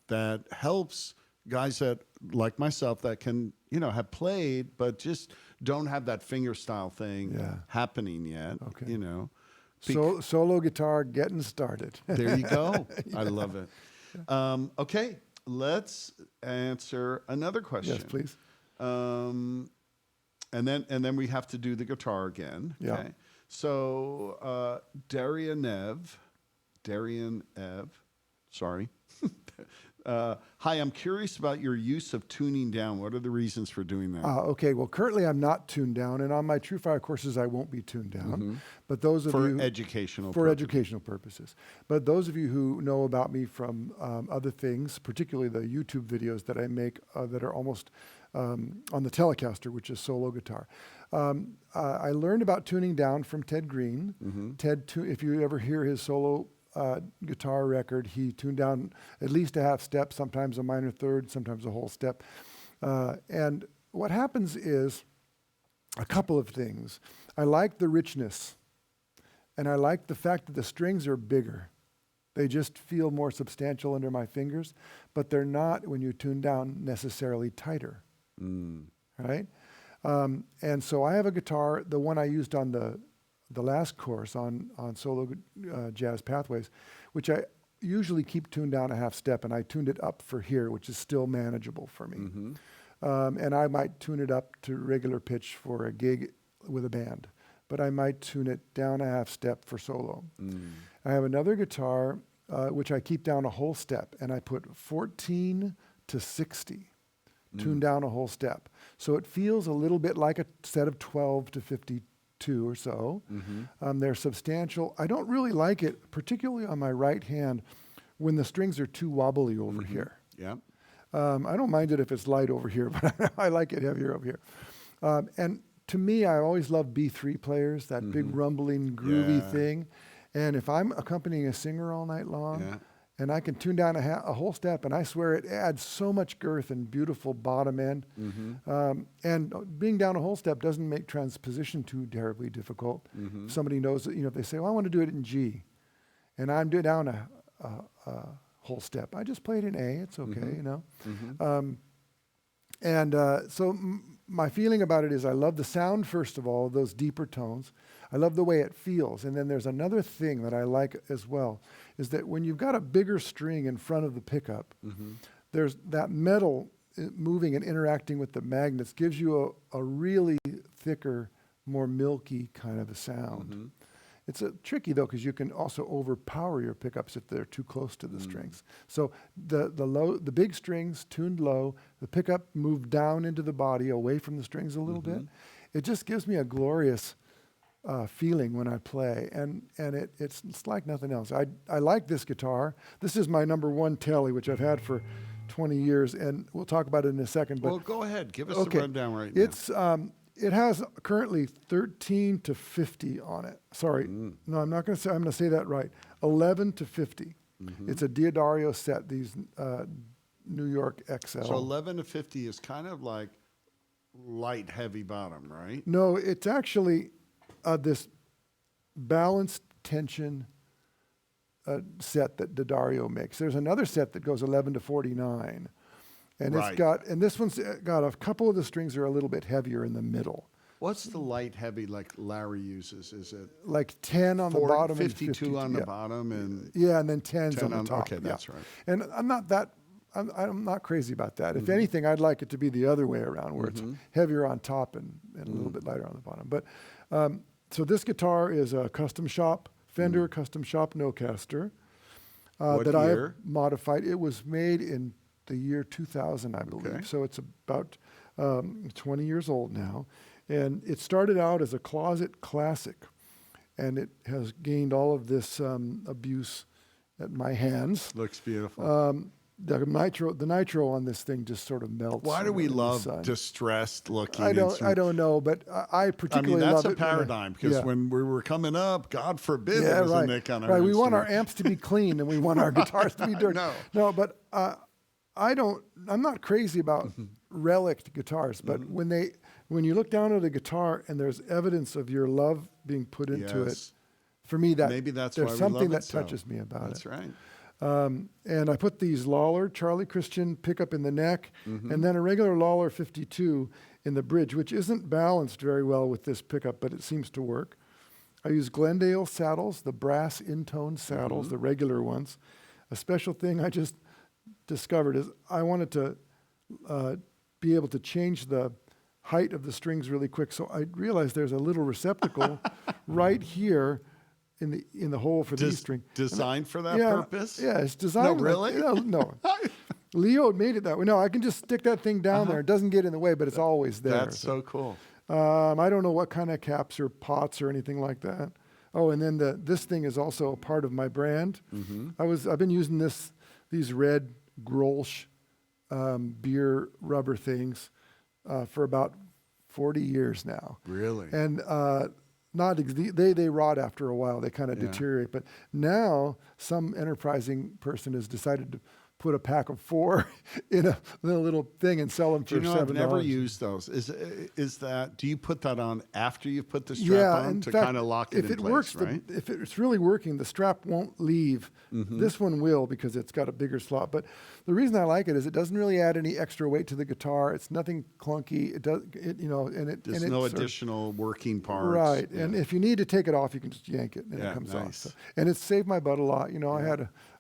that helps guys that, like myself, that can, have played, but just don't have that fingerstyle thing happening yet. Okay. Solo guitar getting started. There you go. I love it. Okay, let's answer another question. Yes, please. And then we have to do the guitar again. Okay. Yeah. So Darian Ev, sorry. Hi, I'm curious about your use of tuning down. What are the reasons for doing that? Okay, well, currently I'm not tuned down, and on my TrueFire courses I won't be tuned down. But those of you educational purposes. But those of you who know about me from other things, particularly the YouTube videos that I make that are almost on the Telecaster, which is solo guitar. I learned about tuning down from Ted Green. Ted, if you ever hear his solo guitar record, he tuned down at least a half step, sometimes a minor third, sometimes a whole step. And what happens is a couple of things. I like the richness, and I like the fact that the strings are bigger. They just feel more substantial under my fingers, but they're not, when you tune down, necessarily tighter, right? And so I have a guitar, the one I used on the last course on Solo Jazz Pathways, which I usually keep tuned down a half step, and I tuned it up for here, which is still manageable for me. And I might tune it up to regular pitch for a gig with a band, but I might tune it down a half step for solo. I have another guitar, which I keep down a whole step, and I put 14 to 60, tuned down a whole step. So it feels a little bit like a set of 12 to 52 or so. They're substantial. I don't really like it, particularly on my right hand, when the strings are too wobbly over here. Yeah. I don't mind it if it's light over here, but I like it heavier over here. And to me, I always love B3 players, that big rumbling, groovy thing. And if I'm accompanying a singer all night long, and I can tune down a whole step, and I swear it adds so much girth and beautiful bottom end. And being down a whole step doesn't make transposition too terribly difficult. If somebody knows that, if they say, well, I want to do it in G, and I'm doing down a whole step, I just play it in A, it's okay, So my feeling about it is I love the sound, first of all, those deeper tones. I love the way it feels. And then there's another thing that I like as well, is that when you've got a bigger string in front of the pickup, there's that metal moving and interacting with the magnets gives you a really thicker, more milky kind of a sound. It's tricky, though, because you can also overpower your pickups if they're too close to the strings. So the big strings tuned low, the pickup moved down into the body, away from the strings a little bit. It just gives me a glorious feeling when I play, and it's like nothing else. I like this guitar. This is my number one Telly, which I've had for 20 years, and we'll talk about it in a second. But Well, go ahead. Give us the rundown right now. It has currently 13 to 50 on it. Sorry, no, I'm not going to say. I'm going to say that right. 11 to 50. It's a Diodario set. These New York XL. So 11 to 50 is kind of like light, heavy bottom, right? No, it's actually this balanced tension set that Diodario makes. There's another set that goes 11 to 49. And it's got, and this one's got a couple of the strings are a little bit heavier in the middle. What's the light heavy like Larry uses? Is it like 10 on the bottom 52 and 52 on the bottom and and then 10s 10 on the top. Okay, that's right. And I'm not crazy about that. If anything, I'd like it to be the other way around, where it's heavier on top and a little bit lighter on the bottom. But so this guitar is a custom shop, Fender custom shop Nocaster that I have modified. It was made in the year 2000, I believe. Okay. So it's about 20 years old now. And it started out as a closet classic, and it has gained all of this abuse at my hands. Looks beautiful. The nitro on this thing just sort of melts. Why do we love distressed looking instruments? I don't know, but I particularly love it. That's a paradigm, because when we were coming up, God forbid there was a nick on our Right, we want our instrument. amps to be clean and we want our guitars to be dirty. No, but I'm not crazy about relic guitars, but when you look down at a guitar and there's evidence of your love being put into it, for me maybe that's there's why we something love that it so. touches me about That's it. right. And I put these Lawler Charlie Christian pickup in the neck, and then a regular Lawler 52 in the bridge, which isn't balanced very well with this pickup, but it seems to work. I use Glendale saddles, the brass in-tone saddles, the regular ones. A special thing I just discovered is I wanted to be able to change the height of the strings really quick. So I realized there's a little receptacle right here in the hole for these strings. Designed for that purpose? Yeah, it's designed. No, really? No. Leo made it that way. No, I can just stick that thing down there. It doesn't get in the way, but it's always there. That's so cool. I don't know what kind of caps or pots or anything like that. Oh, and then this thing is also a part of my brand. I've been using these red Grolsch beer rubber things for about 40 years now. Really? And they rot after a while. They kind of deteriorate. But now some enterprising person has decided to put a pack of 4 in a little thing and sell them for $7. I've never used those. Is that, do you put that on after you've put the strap on to kind of lock it in place, works, right? if it's really working, the strap won't leave. This one will because it's got a bigger slot. But the reason I like it is it doesn't really add any extra weight to the guitar. It's nothing clunky. There's no additional working parts. Right. Yeah. And if you need to take it off, you can just yank it and it comes off. So, and it's saved my butt a lot.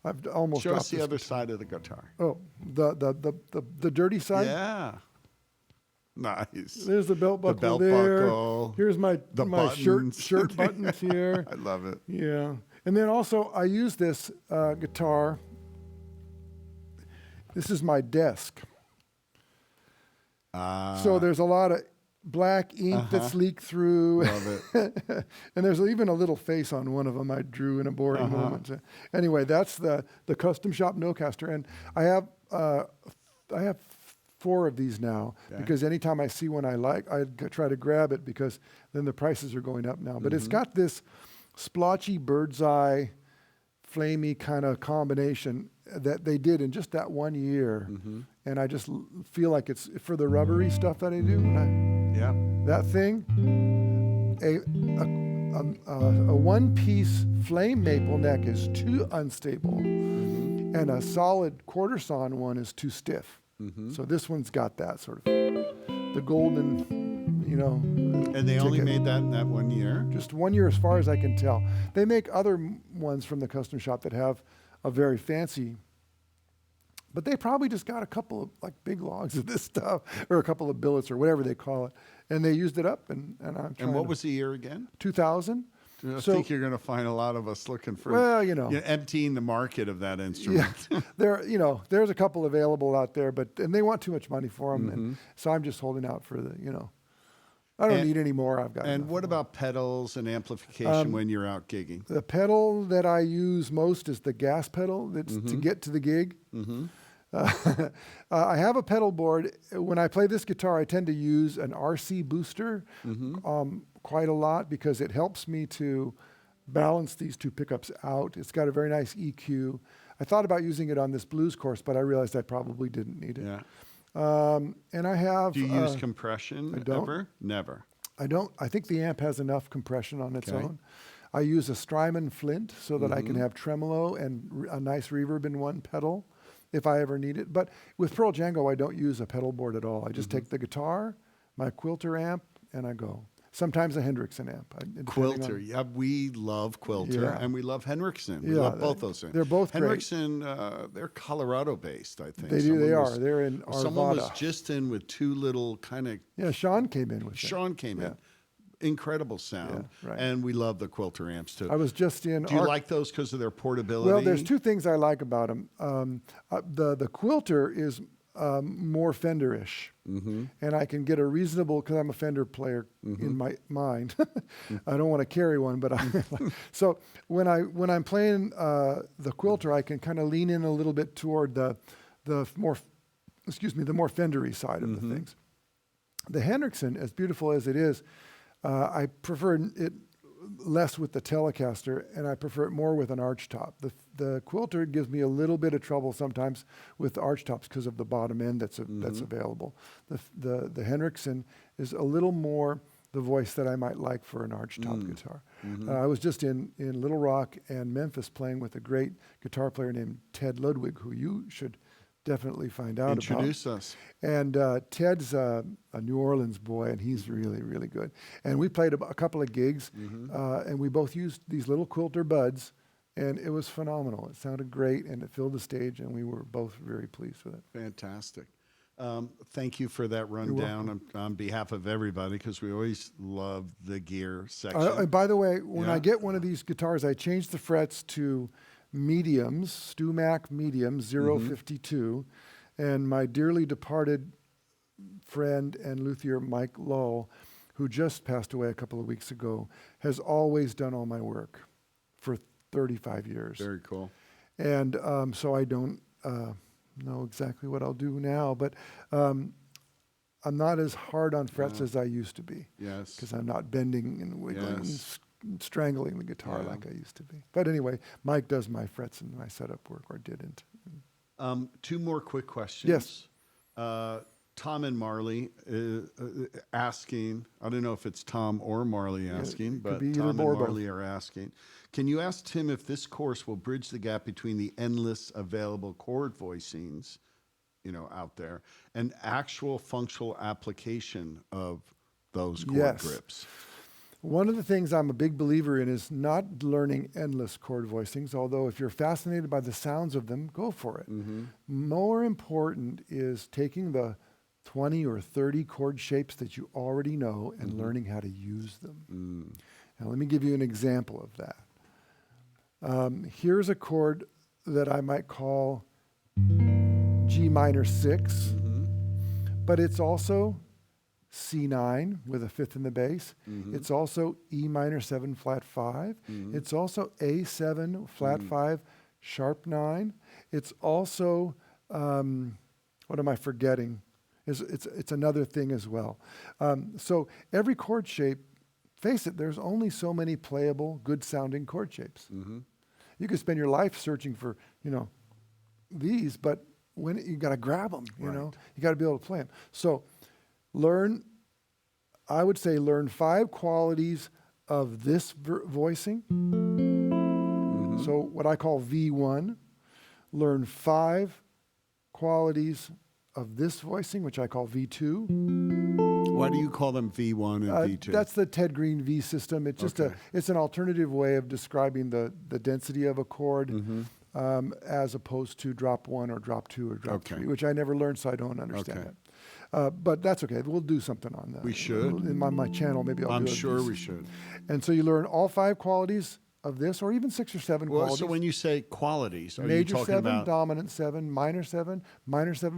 I've almost Show dropped us the this other guitar. side of the guitar. Oh, the dirty side? Yeah. Nice. There's the belt buckle belt there. buckle. Here's my buttons. shirt buttons here. I love it. Yeah. And then also I use this guitar. This is my desk. So there's a lot of black ink that's leaked through. Love it. And there's even a little face on one of them I drew in a boring moment. So anyway, that's the Custom Shop Nocaster. And I have 4 of these now because anytime I see one I like, I try to grab it because then the prices are going up now. But it's got this splotchy bird's eye, flamey kind of combination that they did in just that 1 year. And I just feel like it's for the rubbery stuff that I do. That thing, a one-piece flame maple neck is too unstable, and a solid quarter sawn one is too stiff. So this one's got that sort of the golden, And they only made that in that 1 year? Just 1 year as far as I can tell. They make other ones from the custom shop that have a very fancy, but they probably just got a couple of like big logs of this stuff or a couple of billets or whatever they call it. And they used it up and I'm trying. And what was the year again? 2000. I think you're going to find a lot of us looking for, emptying the market of that instrument. Yeah, there's a couple available out there, and they want too much money for them. And so I'm just holding out for I don't need any more. I've got. And what about pedals and amplification when you're out gigging? The pedal that I use most is the gas pedal. That's to get to the gig. I have a pedal board. When I play this guitar, I tend to use an RC booster quite a lot because it helps me to balance these 2 pickups out. It's got a very nice EQ. I thought about using it on this blues course, but I realized I probably didn't need it. Yeah. And I have. Do you use compression I don't. ever? Never. I don't. I think the amp has enough compression on its own. I use a Strymon Flint so that I can have tremolo and a nice reverb in one pedal if I ever need it. But with Pearl Django, I don't use a pedal board at all. I just take the guitar, my Quilter amp, and I go. Sometimes a Hendrickson amp. Quilter, we love Quilter, and we love Hendrickson. We love both those things. They're both Hendrickson, they're Colorado-based, I think. They do. They are. They're in Arvada. Someone was just in with 2 little kind of... Yeah, Sean came in with Sean came in. Incredible sound. Yeah, right. And we love the Quilter amps, too. I was just in... Do you like those because of their portability? Well, there's 2 things I like about them. The Quilter is... more Fender-ish, and I can get a reasonable because I'm a Fender player in my mind. I don't want to carry one, but so when I'm playing the Quilter, I can kind of lean in a little bit toward the more Fender-y side of the things. The Hendrickson, as beautiful as it is, I prefer it less with the Telecaster, and I prefer it more with an arch top. The Quilter gives me a little bit of trouble sometimes with the arch tops because of the bottom end that's available. The Hendrickson is a little more the voice that I might like for an arch top guitar. I was just in Little Rock and Memphis playing with a great guitar player named Ted Ludwig, who you should definitely find out about. Introduce us. And Ted's a New Orleans boy, and he's really, really good. And we played a couple of gigs, and we both used these little Quilter buds, and it was phenomenal. It sounded great, and it filled the stage, and we were both very pleased with it. Fantastic. Thank you for that rundown on behalf of everybody, because we always love the gear section. And by the way, when I get one of these guitars, I change the frets to mediums, StewMac medium 052, and my dearly departed friend and luthier Mike Lull, who just passed away a couple of weeks ago, has always done all my work for 35 years. Very cool. And so I don't know exactly what I'll do now, but I'm not as hard on frets as I used to be. Yes. Because I'm not bending and wiggling and strangling the guitar like I used to be. But anyway, Mike does my frets and my setup work, or didn't. Two more quick questions. Yes. Tom and Marley asking, I don't know if it's Tom or Marley asking, but Tom and Marley are asking, can you ask Tim if this course will bridge the gap between the endless available chord voicings, out there, and actual functional application of those chord grips? One of the things I'm a big believer in is not learning endless chord voicings, although if you're fascinated by the sounds of them, go for it. More important is taking the 20 or 30 chord shapes that you already know and learning how to use them. Now, let me give you an example of that. Here's a chord that I might call G minor 6, but it's also C9 with a fifth in the bass. It's also E minor 7 flat 5. It's also A7 flat 5 sharp 9. It's also, what am I forgetting? It's another thing as well. So every chord shape, face it, there's only so many playable, good sounding chord shapes. You could spend your life searching for, these, but when you got to grab them, you got to be able to play them. So I would say learn 5 qualities of this voicing. So what I call V1. Learn 5 qualities of this voicing, which I call V2. Why do you call them V1 and V2? That's the Ted Green V system. It's just it's an alternative way of describing the density of a chord as opposed to drop 1 or drop 2 or drop 3, which I never learned, so I don't understand it. But that's okay. We'll do something on that. We should. In my channel, maybe I'll do it. I'm sure we should. And so you learn all 5 qualities of this, or even 6 or 7 qualities. So when you say qualities, are Major you talking 7, about dominant 7, minor 7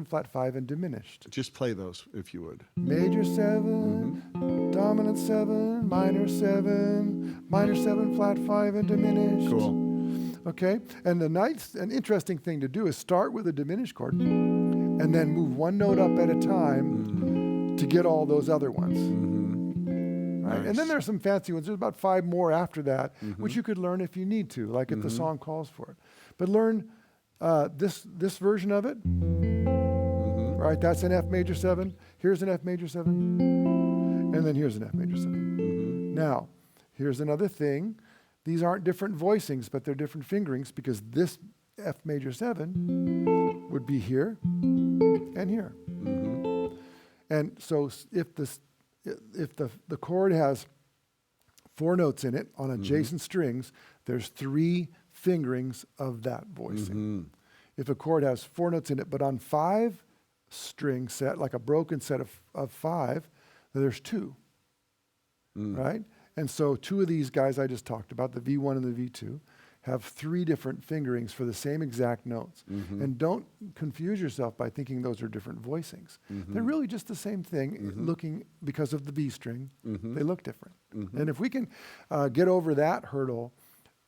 flat 5, and diminished. Just play those if you would. Major 7, dominant 7, minor 7 flat 5, and diminished. Cool. Okay, and an interesting thing to do is start with a diminished chord, and then move one note up at a time to get all those other ones. Right? Nice. And then there's some fancy ones. There's about 5 more after that, which you could learn if you need to, like if the song calls for it. But learn this version of it. Right, that's an F major 7. Here's an F major 7. And then here's an F major 7. Now, here's another thing. These aren't different voicings, but they're different fingerings, because this F major 7 would be here and here. And so if the chord has 4 notes in it on adjacent strings, there's 3 fingerings of that voicing. If a chord has 4 notes in it, but on 5 string set, like a broken set of 5, then there's 2, right? And so 2 of these guys I just talked about, the V1 and the V2, have 3 different fingerings for the same exact notes. And don't confuse yourself by thinking those are different voicings. They're really just the same thing, looking, because of the B string, they look different. And if we can get over that hurdle,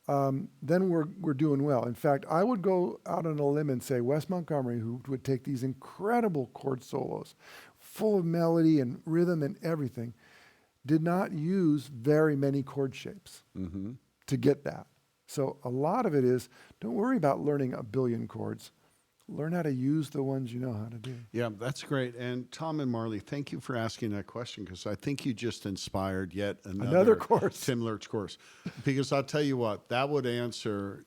then we're doing well. In fact, I would go out on a limb and say Wes Montgomery, who would take these incredible chord solos, full of melody and rhythm and everything, did not use very many chord shapes to get that. So a lot of it is, don't worry about learning a billion chords. Learn how to use the ones you know how to do. Yeah, that's great. And Tom and Marley, thank you for asking that question, because I think you just inspired yet another course. Tim Lerch course. Because I'll tell you what, that would answer,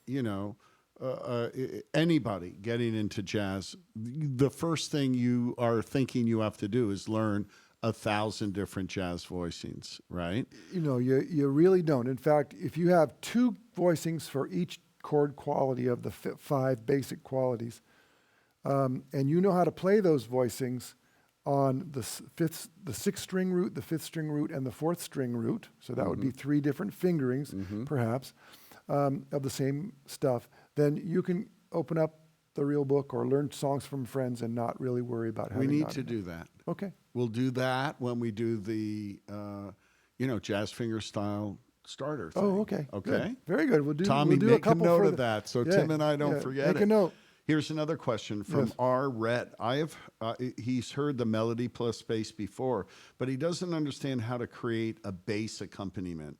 anybody getting into jazz. The first thing you are thinking you have to do is learn 1,000 different jazz voicings, right? You really don't. In fact, if you have 2 voicings for each chord quality of the 5 basic qualities, and you know how to play those voicings on the 6th string root, the 5th string root, and the 4th string root, so that would be 3 different fingerings, perhaps, of the same stuff, then you can open up the real book or learn songs from friends and not really worry about having. We need to do that. Okay. We'll do that when we do the, jazz finger style starter thing. Oh, okay. Okay. Good. Very good. We'll do. Tommy, we'll do make a couple note for of that so Tim and I don't forget Make a note. Here's another question from R. Rhett. He's heard the melody plus bass before, but he doesn't understand how to create a bass accompaniment.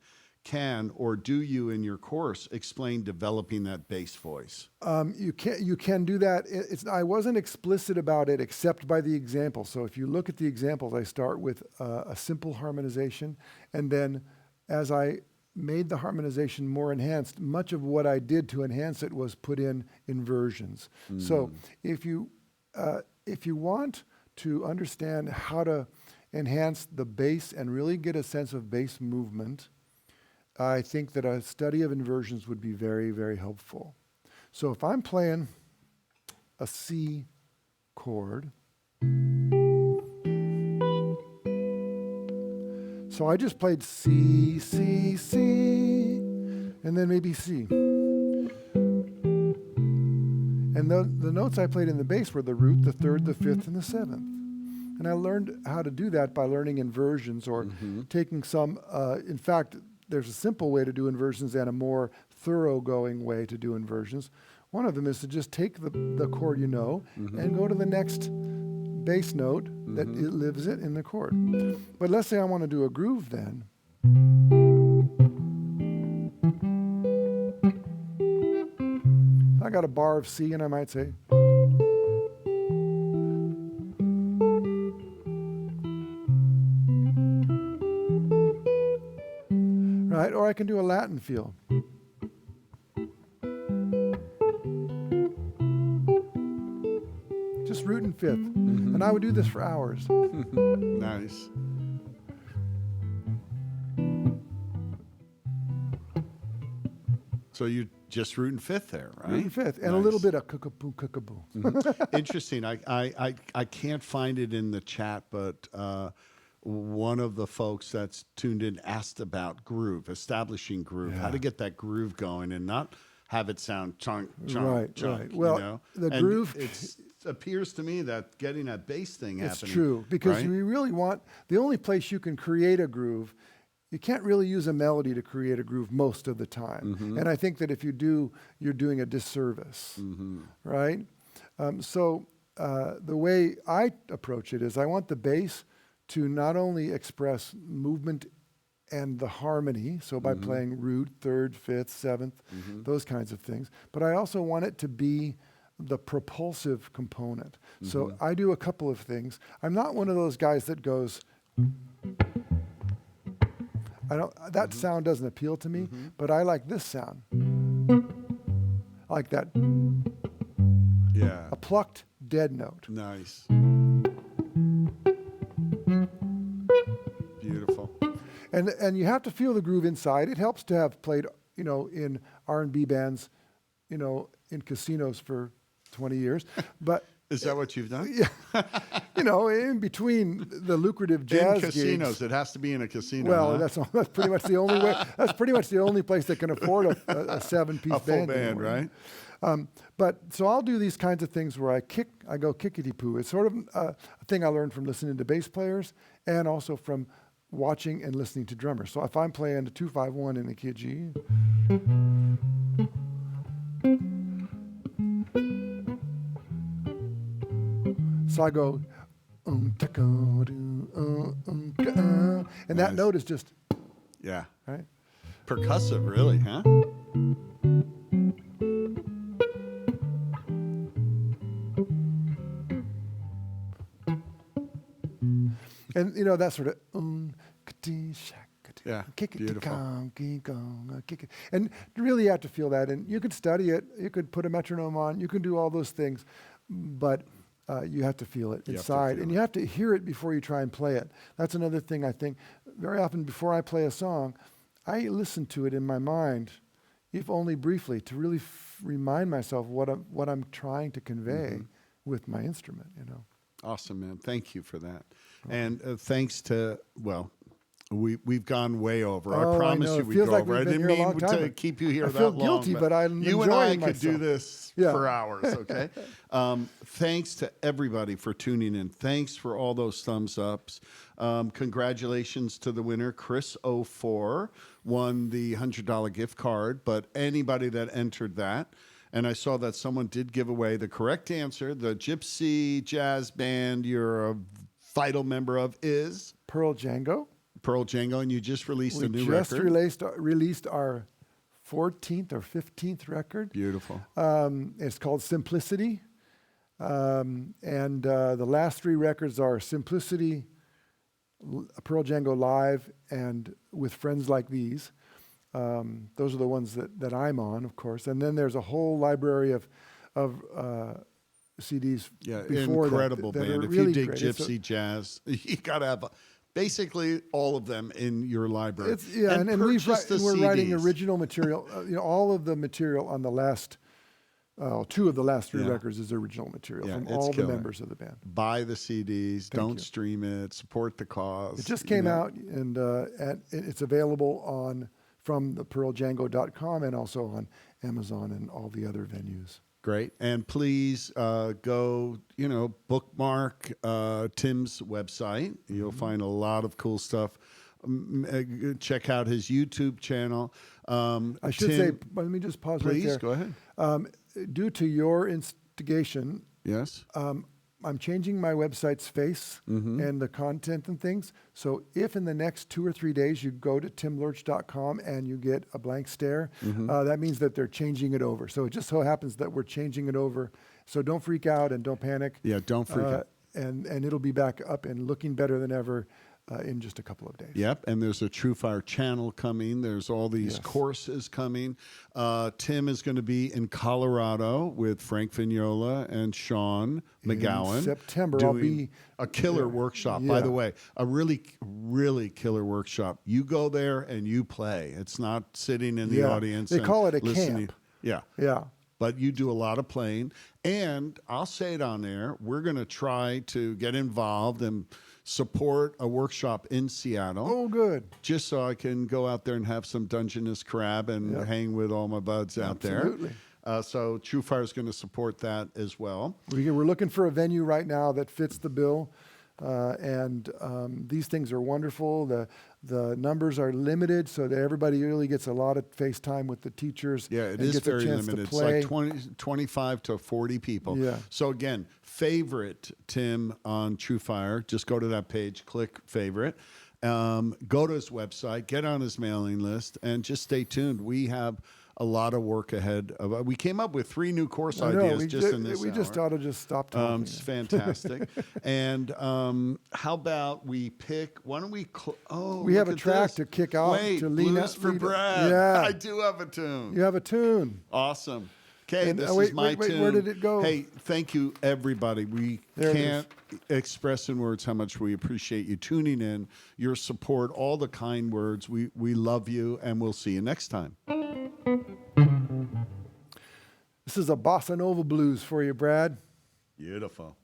can, or do you in your course explain developing that bass voice? You can do that. I wasn't explicit about it except by the example. So if you look at the examples, I start with a simple harmonization, and then as I made the harmonization more enhanced, much of what I did to enhance it was put in inversions. So if you want to understand how to enhance the bass and really get a sense of bass movement, I think that a study of inversions would be very, very helpful. So if I'm playing a C chord, so I just played C, C, C, and then maybe C. And the notes I played in the bass were the root, the third, the fifth, and the seventh. And I learned how to do that by learning inversions or taking some, in fact, there's a simple way to do inversions and a more thoroughgoing way to do inversions. One of them is to just take the chord you know and go to the next bass note that it lives it in the chord. But let's say I want to do a groove then. I got a bar of C and I might say, right? Or I can do a Latin feel. Just root and fifth. And I would do this for hours. Nice. So you just root and fifth there, right? Root and fifth. And a little bit of cookaboo, cookaboo. Interesting. I can't find it in the chat, but one of the folks that's tuned in asked about groove, establishing groove, how to get that groove going and not have it sound chunk, chunk, chunk. Right. Well, you know? the And groove it appears to me that getting that bass thing happening. It's true, because right? you really want, the only place you can create a groove, you can't really use a melody to create a groove most of the time. And I think that if you do, you're doing a disservice, right? So the way I approach it is I want the bass to not only express movement and the harmony, so by playing root, third, fifth, seventh, those kinds of things, but I also want it to be the propulsive component. So I do a couple of things. I'm not one of those guys that goes, that sound doesn't appeal to me, but I like this sound. I like that. Yeah. A plucked dead note. Nice. Beautiful. And you have to feel the groove inside. It helps to have played, in R&B bands, in casinos for 20 years. But is that what you've done? Yeah. In between the lucrative jazz in casinos, gigs, it has to be in a casino. Well, huh? that's pretty much the only way. That's pretty much the only place that can afford a 7-piece a full band band, anymore. right? But so I'll do these kinds of things where I go kickity-poo. It's sort of a thing I learned from listening to bass players and also from watching and listening to drummers. So if I'm playing the 2-5-1 in the key of G, so I go, and that note is just, Yeah. right? Percussive, really, huh? And that sort of Yeah, kick it, beautiful. kick it. And really you have to feel that. And you could study it, you could put a metronome on, you can do all those things, but you have to feel it inside. And you have to hear it before you try and play it. That's another thing I think. Very often before I play a song, I listen to it in my mind, if only briefly, to really remind myself what I'm trying to convey with my instrument, Awesome, man. Thank you for that. And thanks to, we've gone way over. I promise you we'd go over. I didn't mean to keep you here that long. I feel guilty, but I'm you and I enjoying could do myself. this for hours, okay? Thanks to everybody for tuning in. Thanks for all those thumbs ups. Congratulations to the winner. Chris 04 won the $100 gift card, but anybody that entered that, and I saw that someone did give away the correct answer. The Gypsy Jazz Band you're a vital member of is Pearl Django. Pearl Django, and you just released a new just record. released our 14th or 15th record. Beautiful. It's called Simplicity. The last 3 records are Simplicity, Pearl Django Live, and With Friends Like These. Those are the ones that I'm on, of course. And then there's a whole library of CDs before incredible that band. are If really you dig great. gypsy jazz, you got to have basically all of them in your library. And purchase the we're writing CDs. original material. All of the material on the last 2 of the last 3 records is original material from all the members of the band. Buy the CDs. Don't you. stream it. Support the cause. It just came out, and it's available from the pearldjango.com and also on Amazon and all the other venues. Great. And please go, bookmark Tim's website. You'll find a lot of cool stuff. Check out his YouTube channel. I should say, let me just pause right there. Please, go ahead. Due to your instigation, Yes. I'm changing my website's face and the content and things. So if in the next 2 or 3 days you go to timlerch.com and you get a blank stare, that means that they're changing it over. So it just so happens that we're changing it over. So don't freak out and don't panic. Yeah, don't freak out. And it'll be back up and looking better than ever in just a couple of days. Yep, and there's a TrueFire channel coming. There's all these courses coming. Tim is going to be in Colorado with Frank Vignola and Sean McGowan. In September, doing I'll be a killer workshop. By the way, a really, really killer workshop. You go there and you play. It's not sitting in the audience. They call it a listening. camp. Yeah. Yeah. But you do a lot of playing. And I'll say it on there, we're going to try to get involved and support a workshop in Seattle. Oh, good. Just so I can go out there and have some Dungeness crab and hang with all my buds out there. Absolutely. So TrueFire is going to support that as well. We're looking for a venue right now that fits the bill. These things are wonderful. The numbers are limited so that everybody really gets a lot of face time with the teachers. Yeah, it and is gets a very chance limited. To play. It's like 25 to 40 people. Yeah. So again, favorite Tim on TrueFire. Just go to that page, click favorite. Go to his website, get on his mailing list, and just stay tuned. We have a lot of work ahead. We came up with 3 new course ideas in this We hour. just ought to just stop talking. It's fantastic. And how about we pick? Why don't we? We have a look at track this. to kick off. Wait, to lean Blues for lead- Brad. Yeah, I do have a tune. you have a tune. Awesome. Okay, And, this wait, is my wait, tune. where did it go? Hey, thank you, everybody. We There it can't express in words how much we appreciate you tuning in, your support, all the kind words. We love you, and we'll see you next time. This is a bossa nova blues for you, Brad. Beautiful.